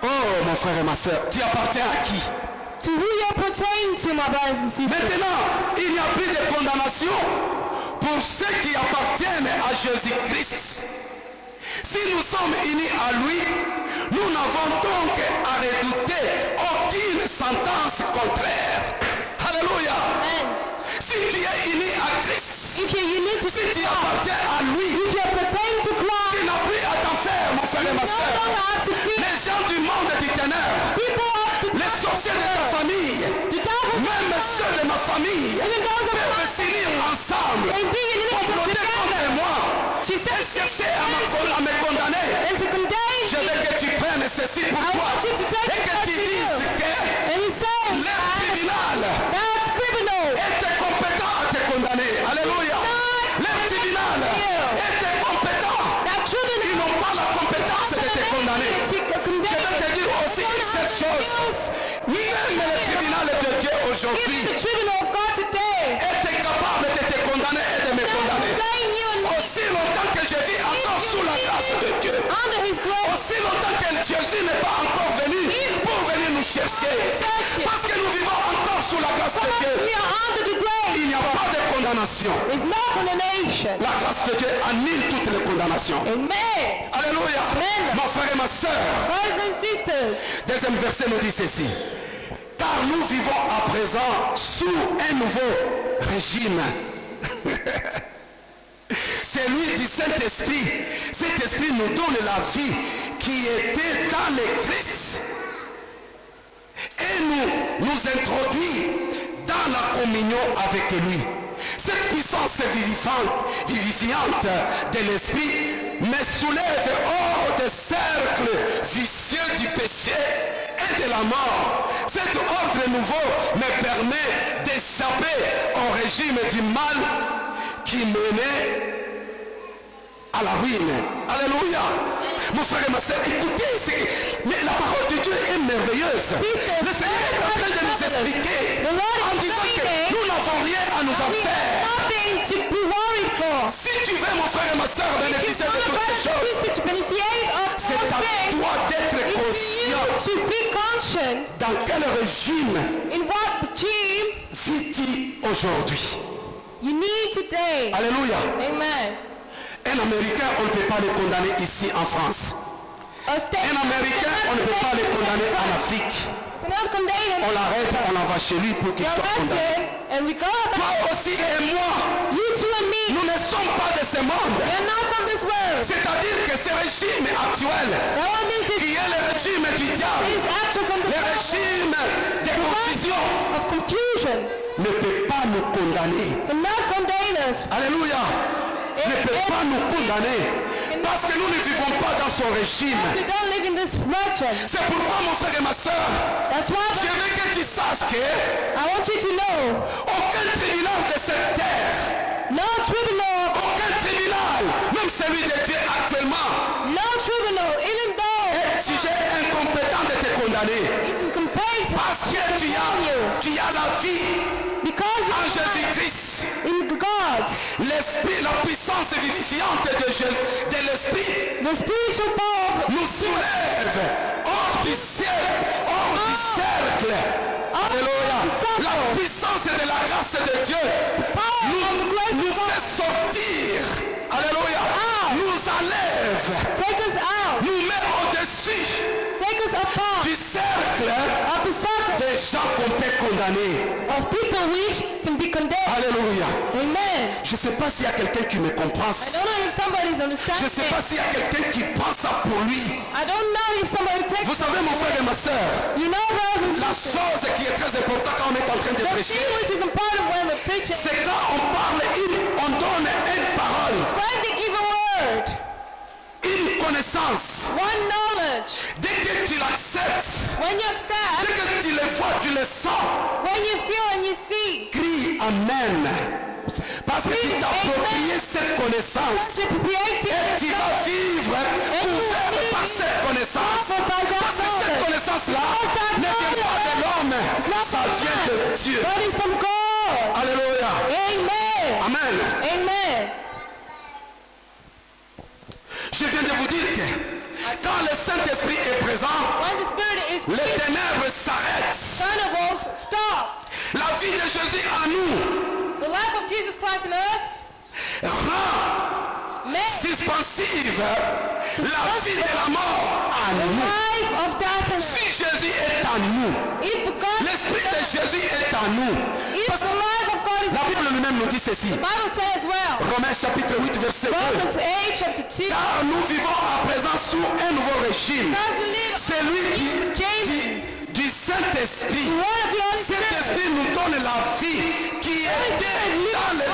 Oh, mon frère et ma soeur, tu appartiens à qui? To who you pertain to, my brothers and sisters. Maintenant, il n'y a plus de condamnation pour ceux qui appartiennent à Jésus-Christ. Si nous sommes unis à lui, nous n'avons donc à redouter aucune sentence contraire. Alléluia. Amen. Si tu es uni à Christ, If you're unique to si tu Christ, appartiens à lui, if you pertain to tu Christ, n'as plus à t'en faire, mon frère et ma no soeur. longer have to fear. Les gens du monde du ténèbres, People have to les sorciers de ta famille, the devil même ceux de ma famille, even those of peuvent s'unir ensemble, and be united comploter contre together. moi She et said, chercher à me condamner. and to condemn Je veux you. que tu prennes ceci pour I toi want you to take et it que back tu to dises you. que And he said, leur tribunal that criminal était compétent à te condamner. Alléluia. Leur tribunal était compétent. that Ils tribunal n'ont pas la compétence de te condamner. to Je condemn vais te dire aussi une seule chose. Même le tribunal de Dieu aujourd'hui Even the tribunal of God today était capable de te condamner et de me condamner. condemn you and Aussi longtemps que je vis encore sous la grâce de Dieu. under his grace. Aussi longtemps que Jésus n'est pas encore venu pour venir nous chercher. Parce que nous vivons encore sous la grâce de Dieu. We are under the grace. Il n'y a pas de condamnation. There's no condemnation. La grâce de Dieu annule toutes les condamnations. Amen. Alléluia. Amen. Mon frère et ma soeur. Brothers and sisters, Deuxième verset nous dit ceci. Car nous vivons à présent sous un nouveau régime. celui du Saint-Esprit. Cet esprit nous donne la vie qui était dans le Christ et nous introduit dans la communion avec lui. Cette puissance vivifiante de l'esprit me soulève hors des cercles vicieux du péché et de la mort. Cet ordre nouveau me permet d'échapper au régime du mal qui menait à la ruine. Alléluia. Mon frère et ma soeur, écoutez, mais la parole de Dieu est merveilleuse. Le Seigneur est en train de nous expliquer en disant que nous n'avons rien à nous en faire. Si tu veux, mon frère et ma soeur, bénéficier de toutes ces choses, c'est à toi d'être conscient dans quel régime vis-tu aujourd'hui. Alléluia. Amen. Un Américain, on ne peut pas le condamner ici en France. Un Américain, on ne peut pas le condamner en Afrique. On l'arrête, on l'envoie chez lui pour qu'il soit condamné. Toi aussi et moi, nous ne sommes pas de ce monde. C'est-à-dire que ce régime actuel, qui est le régime du diable, le régime de confusion, ne peut pas nous condamner. Alléluia. Ne peut pas nous condamner parce que nous ne vivons pas dans son régime. C'est pourquoi, mon frère et ma soeur, je veux que tu saches que aucun tribunal de cette terre, aucun tribunal, même celui de Dieu actuellement, est jugé incompétent de te condamner parce que tu as la vie en Jésus-Christ. L'esprit, la puissance vivifiante de l'esprit nous soulève hors du cercle. Alléluia. La puissance de la grâce de Dieu nous fait sortir. Alléluia. Nous enlève. Nous met au-dessus du cercle des gens qu'on peut condamner. Alléluia. Amen. Je ne sais pas s'il y a quelqu'un qui me comprend. Je ne sais pas s'il y a quelqu'un qui prend ça pour lui. Vous savez, mon frère et ma soeur, la chose qui est très importante quand on est en train de prêcher, c'est quand on parle, on donne une parole, une connaissance. Dès que tu l'acceptes, dès que tu le vois, tu le sens, crie Amen. Parce que tu t'as approprié cette connaissance et tu vas vivre couvert par cette connaissance. Parce que cette connaissance-là ne vient pas de l'homme, ça vient de Dieu. Alléluia. Amen. Je viens de vous dire que quand le Saint-Esprit est présent, les ténèbres s'arrêtent. La vie de Jésus en nous rend suspensive la vie de la mort en nous. Si Jésus est en nous, l'Esprit de Jésus est en nous. Parce que la Bible lui-même nous dit ceci. Romains chapitre 8 verset 2. Car nous vivons à présent sous un nouveau régime. C'est lui du Saint-Esprit. Cet esprit nous donne la vie qui était dans le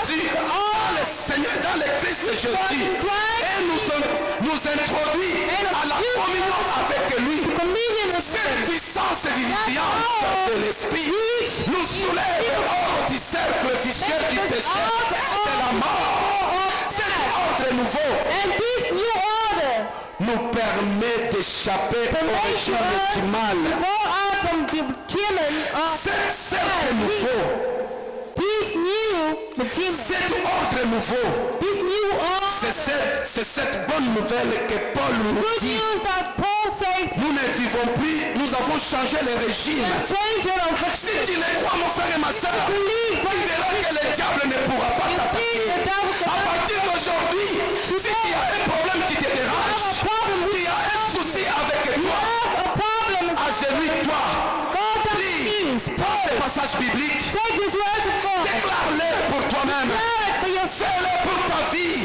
Jésus, dans le Seigneur, dans le Christ Jésus, et nous introduit à la communion avec lui. Cette puissance vivifiante de l'esprit nous soulève hors du cercle vicieux du péché et de la mort. Cet ordre nouveau nous permet d'échapper au régime du mal. Cet cercle nouveau, cet ordre nouveau, c'est cette bonne nouvelle que Paul nous dit. Nous ne vivons plus, nous avons changé le régime. Si tu le crois, mon frère et ma soeur, tu verras que le diable ne pourra pas t'attaquer. À partir d'aujourd'hui, si tu as un problème qui te dérange, tu as un souci avec toi, agenouille-toi, prie, prends ce passage biblique, déclare-le pour toi-même, fais-le pour ta vie.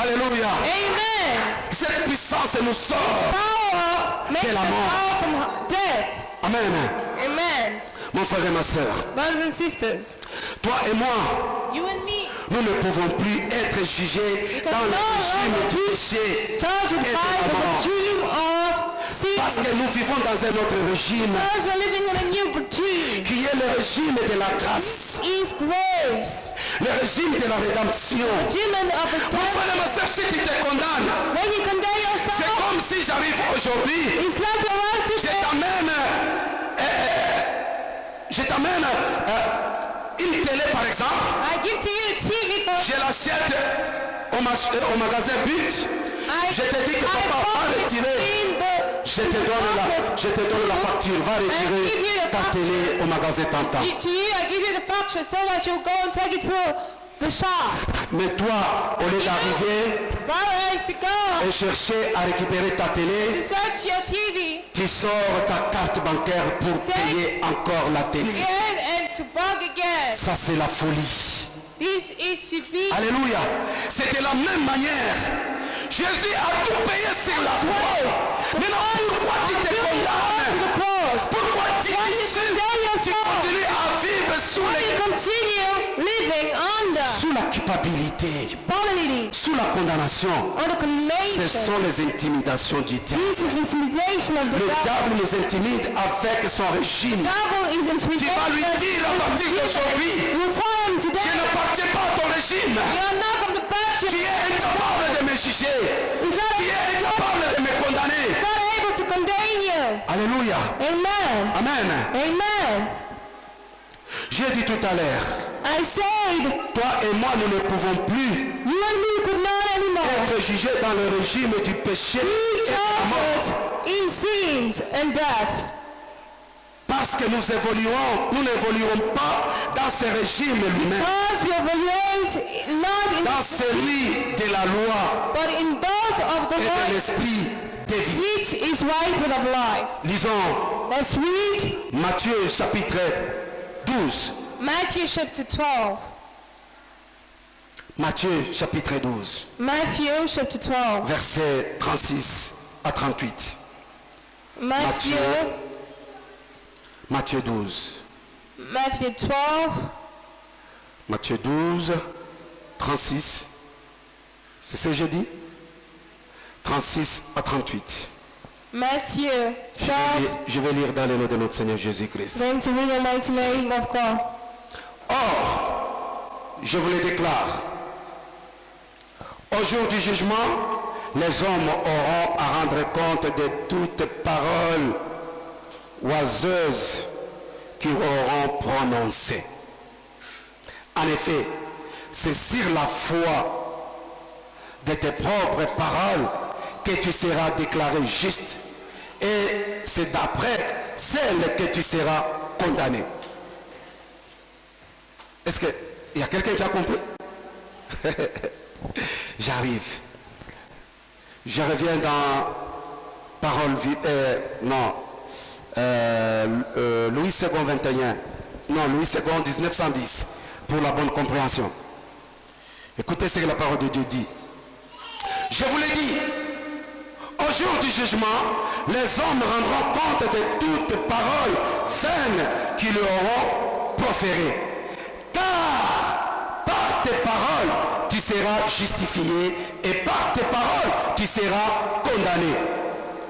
Alléluia. Amen. Cette puissance nous sort. Power makes Quel us amour. out from death. Amen. Amen. Mon frère et ma soeur, Brothers and sisters, toi et moi, you and me, nous ne pouvons plus être jugés dans le régime du péché judged et de by la the mort. regime of Parce sin. que nous vivons dans un autre régime Because we're living in a new regime. qui est le régime de la grâce, Is grace. le régime de la rédemption. Regime of Mon frère et ma redemption. soeur, si tu te condamnes, When you condemn c'est yourself, comme si j'arrive aujourd'hui, it's like you're right to je say, t'amène une télé par exemple, I give to you a TV for je l'achète au magasin But, je te dis que papa va retirer, je te donne la facture, va retirer ta télé au magasin Tantan. To you, I give you the facture so that you'll go and take it to the shop. Mais toi, au lieu d'arriver Rather is to go et chercher à récupérer ta to télé, search your TV tu sors ta carte bancaire pour payer encore la télé. again and to bug again. Ça c'est la folie. This is to be Alléluia. C'est de la même manière. Jésus a tout payé sur la croix. Maintenant, pourquoi tu te to condamnes? the cross. Pourquoi tu Why you condemn yourself? continues à vivre sous, Why you continue living under sous la culpabilité, bodily, sous la condamnation? under Ce condemnation? sont les intimidations du diable. This is intimidation of the Le devil. diable nous intimide avec son régime. Devil is Tu intimidation. vas lui dire à partir d'aujourd'hui, You tell him je today, ne partais pas à ton régime. you are not from the Tu budget. es incapable de me juger. He's not Tu es incapable de me condamner. able to condemn you. Alléluia. Amen. Amen. Amen. J'ai dit tout à l'heure, I said, toi et moi, nous ne pouvons plus you and me could not anymore être jugés dans le régime du péché be et de la mort. judged in sins and death. Parce que nous n'évoluerons pas dans ce régime lui-même, Because we evaluate not in dans celui de la loi but in those of the et de Lord, l'esprit de vie. which is right of life. Lisons Let's read Matthieu chapitre 12. Matthew chapter 12. Matthieu chapitre 12, Matthew chapter 12. versets 36 à 38. Matthew, Matthieu 12. Matthew 12, Matthieu 12, 36. C'est ce que j'ai dit? 36 à 38. Matthew 12, Je vais lire dans le nom de notre Seigneur Jésus-Christ. going to read the mighty name of God. Or, je vous le déclare, au jour du jugement, les hommes auront à rendre compte de toutes paroles oiseuses qu'ils auront prononcées. En effet, c'est sur la foi de tes propres paroles que tu seras déclaré juste, et c'est d'après celles que tu seras condamné. Est-ce qu'il y a quelqu'un qui a compris? J'arrive. Je reviens dans parole Louis II 21. Non, Louis II 1910 pour la bonne compréhension. Écoutez ce que la parole de Dieu dit. Je vous l'ai dit, au jour du jugement, les hommes rendront compte de toutes paroles vaines qu'ils leur auront proférées. Car par tes paroles, tu seras justifié, et par tes paroles, tu seras condamné.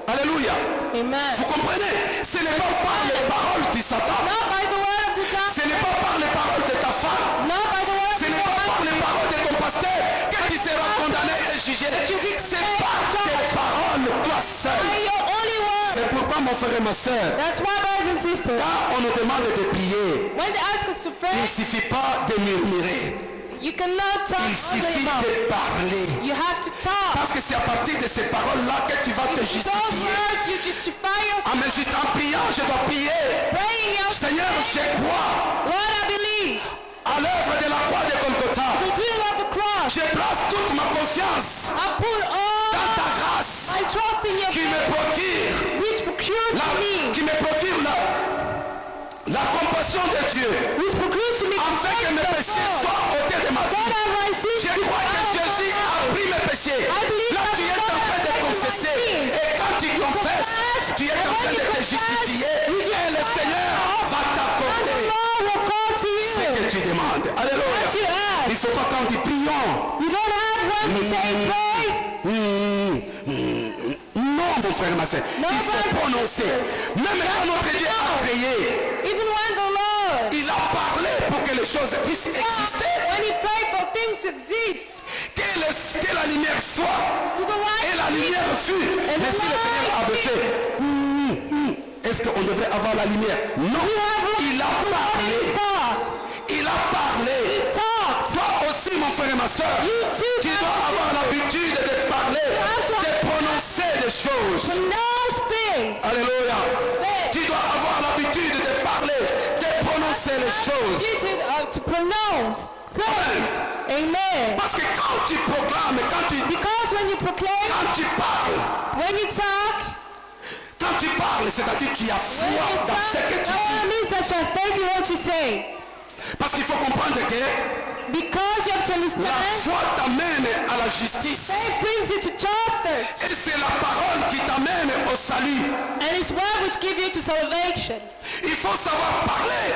Alléluia. Amen. Vous comprenez? Ce n'est pas par les paroles du Satan. Not by the word of the Ce devil, n'est pas par les paroles de ta femme. not by the word of Ce the n'est pas par les devil. paroles de ton pasteur que tu seras condamné et jugé. C'est par tes paroles, toi seul. By your only word. C'est pourquoi, mon frère et ma soeur, That's why, brothers and sisters, quand on nous demande de prier, when they ask us to il pray, ne suffit pas de murmurer. you cannot talk Il under suffit your mouth. de parler. You have to talk. Parce que c'est à partir de ces paroles-là que tu vas te With those justifier. words, you justify En yourself. en priant, je dois prier. Praying out, Seigneur, je crois Lord, I believe. à l'œuvre de la croix de Golgotha. The doing of the cross. Je place toute ma confiance I put all dans ta grâce my trust in your qui me faith, procure which procures to me, la compassion de Dieu, which procures to me afin que mes péchés soient ôtés de ma so vie. that my sins Je be crois que out of Jésus my a life. pris mes péchés train de te justifier et le Seigneur va and the t'accorder Lord will call to ce you. que tu demandes. What you Alléluia. Il ne ask. faut pas quand dit prions. You don't have when to say pray. Non, mon frère et ma soeur. No, Il faut brothers and prononcer. sisters. Même quand notre Dieu a créé, Even when the Lord, il a parlé pour que les choses puissent exister. when he prayed for things to exist, Que la lumière soit. to the light Et la to be, lumière fut. and Mais the si le Seigneur light avait fait, est-ce qu'on devrait avoir la lumière? Non. you have light. Il a The Lord parlé. talked. Il a parlé. He talked. Toi aussi, mon frère et ma soeur, You too tu dois avoir l'habitude de parler, de prononcer des choses. pronounce things. Alléluia. Tu dois avoir l'habitude de parler, de prononcer les choses. To pronounce things. Amen. Parce que quand tu proclames, Because when you proclaim, quand tu parles, when you talk, c'est-à-dire qu'il y a foi when you dans ce que tu talk, dis. it means that you have faith in what you say. Parce qu'il faut comprendre que Because you have to la understand, foi t'amène à la justice. faith brings you to justice. Et c'est la parole qui t'amène au salut. And it's word which gives you to salvation. Il faut savoir parler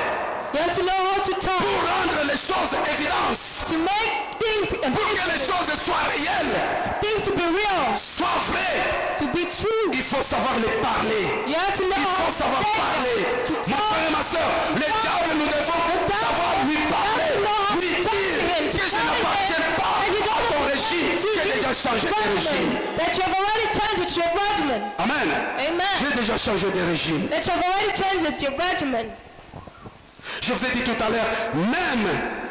You have to know how to talk. pour rendre les choses évidentes. To make things Pour que les choses soient réelles, things to be real, soient vraies. to be true. Il faut savoir les parler. You have to know Il how faut to savoir say parler. them, to Mon talk. frère et ma soeur, le diable, nous devons savoir lui parler, lui dire que je n'appartiens pas à ton régime, j'ai déjà changé de régime. That you have already changed your regimen. Amen. Amen. J'ai déjà changé de régime. That you have already changed your regimen. Je vous ai dit tout à l'heure, même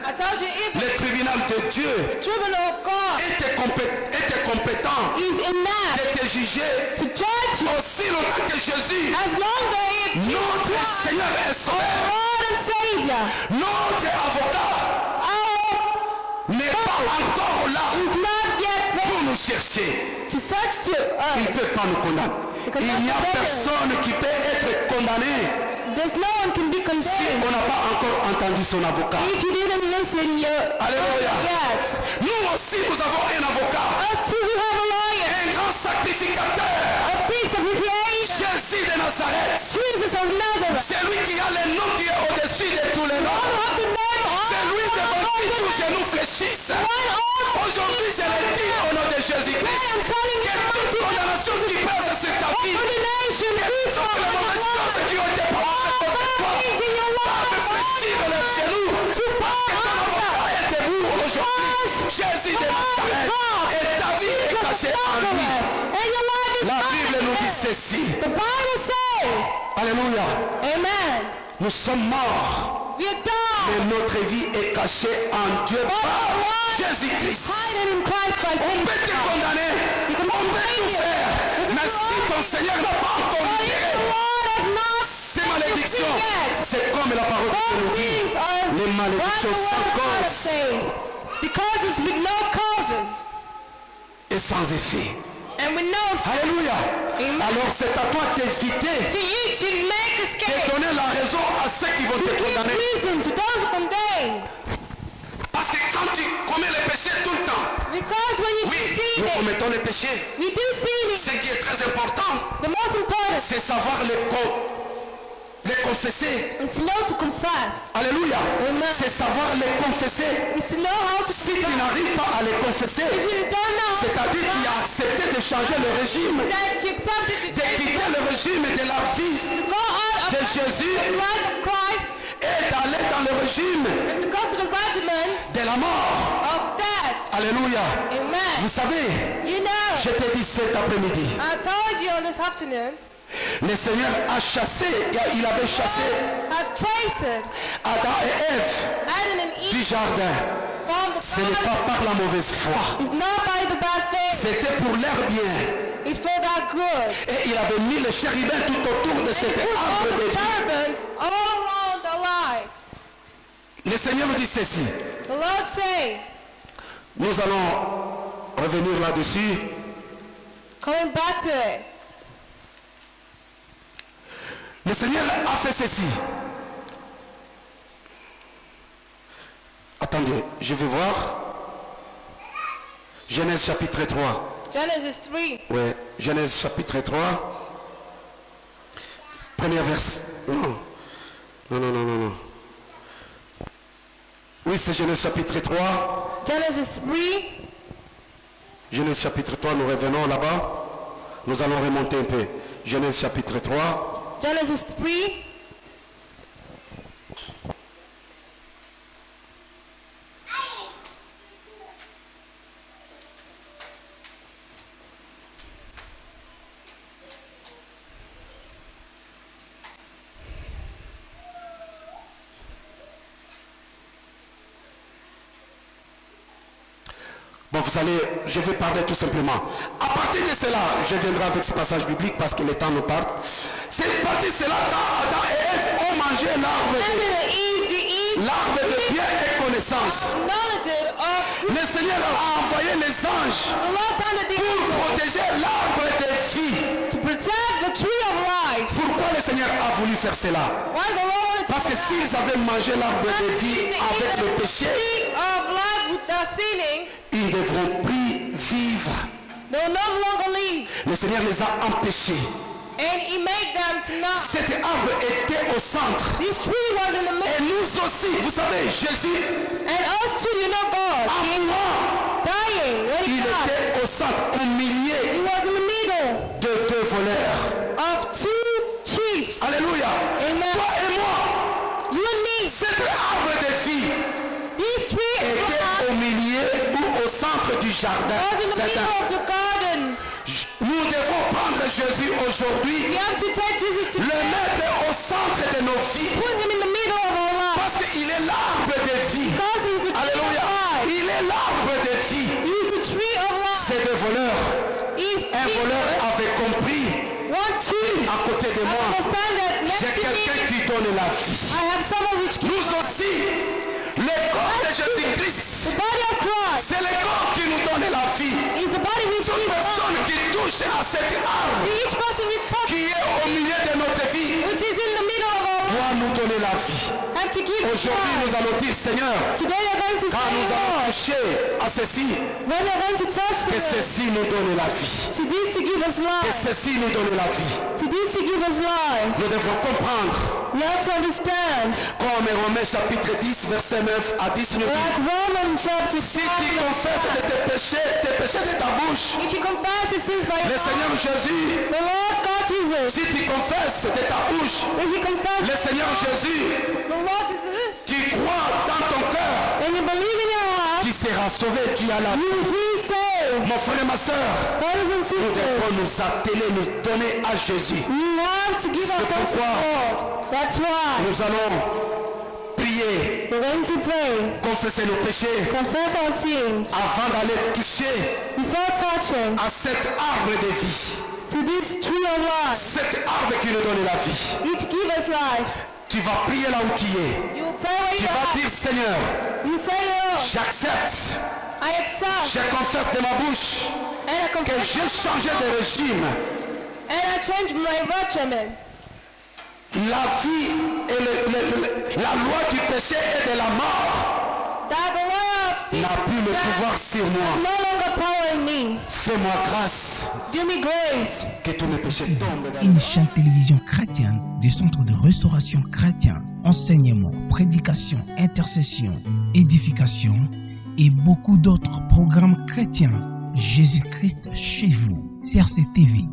I told you, if le tribunal de Dieu the tribunal of God était compétent is enough de te juger to judge you, aussi longtemps que Jésus, as long as Jesus notre Christ, Seigneur et our Sauveur, Lord and Savior, notre avocat, n'est pas encore là is not yet pour there nous chercher. to search to Il ne us. peut pas nous condamner. Il n'y a personne qui peut être condamné There's no one can be si condemned on n'a pas encore entendu son avocat. if you didn't listen Alléluia. yet. Nous aussi, nous avons un avocat, Us too, we have a lawyer, un grand sacrificateur, a piece of creation, Jésus de Nazareth. Jesus of Nazareth. C'est lui qui a le nom qui est au-dessus de tous les One noms. of the name of C'est lui devant qui the tous genoux fléchissent. one of Aujourd'hui, je le dis au nom de Jésus-Christ. I am telling Que you, toute condamnation qui pèse sur ta vie, condemnation, que each toutes les mauvaises choses qui ont été prononcées contre toi, things in your va me life, fléchir les genoux. Parce que ton avocat est debout aujourd'hui. Jésus de Nazareth. Et ta vie est cachée en lui. and your life is La not Bible nous dit there. ceci. The Bible says, Alléluia. amen, Nous sommes morts. we are done. Mais notre vie est cachée en Dieu par Jésus-Christ. Hiding in Christ by On faith. peut te condamner. You can On peut tout faire. Mais si ton Seigneur n'a pas encore But if the libéré Lord has not ces malédictions, yet, c'est comme la parole de Dieu all nous dit. things are Les what the malédictions word sans of God cause says. Because it's with no causes. et sans effet. And with no Alléluia. Amen. Alors c'est à toi d'éviter for you to make de escape. donner la raison à ceux qui vont To te give condamner. reason to those who condemn. Parce que quand tu commets les péchés tout le temps, Because when you oui, do nous sin, commettons les péchés. we do sin. Ce qui est très important, The most important c'est savoir les confesser. is to know to confess. Alléluia. Amen. C'est savoir les confesser. Is to know how to Si tu confess. n'arrives pas à les confesser, If you don't know how to c'est-à-dire que tu as confess, accepté de changer le régime, that you accepted to de quitter le régime de la vie to go out of de Jésus the life of Christ et d'aller dans le régime and to go to the regimen de la mort. of death. Alléluia. Amen. Vous savez, You know, je te dis cet après-midi, I told you on this afternoon, le Seigneur a chassé, il avait chassé I've chastened Adam et Ève Adam and du Eve jardin. from the Ce n'est pas garden. par la mauvaise foi, It's not by the bad faith. c'était pour leur bien. It's for their good. Et il avait mis les chérubins tout autour de And cet put all arbre de the vie. cherubims all around their life. Le Seigneur dit ceci. The Lord say, Nous allons revenir là-dessus. coming back to it, Le Seigneur a fait ceci. Attendez, je vais voir. Genèse chapitre 3. Genesis 3. Ouais, Genèse chapitre 3. Premier verset. Non. Oui, c'est Genèse chapitre 3. Genesis 3. Genèse chapitre 3, nous revenons là-bas. Nous allons remonter un peu. Genèse chapitre 3. Genesis 3. Bon, je vais parler tout simplement. À partir de cela, je viendrai avec ce passage biblique parce que le temps nous part. C'est à partir de cela, Adam et Ève ont mangé l'arbre de bien et connaissance. Le Seigneur a envoyé les anges pour protéger l'arbre de vie. Pourquoi le Seigneur a voulu faire cela? Parce que s'ils avaient mangé l'arbre de vie avec le péché, ils ne devront plus vivre. Le Seigneur les a empêchés. Cet arbre était au centre. Et nous aussi, vous savez, Jésus, en mourant, il était au centre, au milieu de deux voleurs. Alléluia. Toi et moi, cet arbre de vie était au milieu ou au centre du jardin. Nous devons prendre Jésus aujourd'hui, le mettre au centre de nos vies, parce qu'il est l'arbre de vie. Alléluia. Il est l'arbre de vie. C'est des voleurs. Un voleur avait compris, à côté de moi, j'ai quelqu'un qui donne la vie. Nous aussi, le corps de Jésus-Christ, c'est le corps qui nous donne la vie. Toute personne qui touche à cet arbre qui est au milieu de notre vie doit nous donner la vie. Aujourd'hui, nous allons dire, Seigneur, quand nous allons toucher à ceci, que ceci nous donne la vie. Que ceci nous donne la vie. Nous devons comprendre. Comme Romains chapitre 10, verset 9 à 10 nous dit, si tu confesses tes péchés de ta bouche, le Seigneur Jésus, si tu confesses de ta bouche, le Seigneur Jésus, tu crois dans ton cœur, tu seras sauvé, tu as la vie. Mon frère et ma soeur, nous devons nous atteler, nous donner à Jésus. C'est pourquoi nous allons prier, confesser nos péchés avant d'aller toucher à cet arbre de vie. Cet arbre qui nous donne la vie. Tu vas prier là où tu es. Tu vas dire, Seigneur, j'accepte. Je confesse de ma bouche que j'ai changé de régime. La vie et la loi du péché et de la mort n'a plus le pouvoir sur moi. Fais-moi grâce. Que tous mes péchés tombent dans Une chaîne télévision chrétienne du Centre de restauration chrétien, enseignement, prédication, intercession, édification et beaucoup d'autres programmes chrétiens. Jésus-Christ chez vous. CRC TV.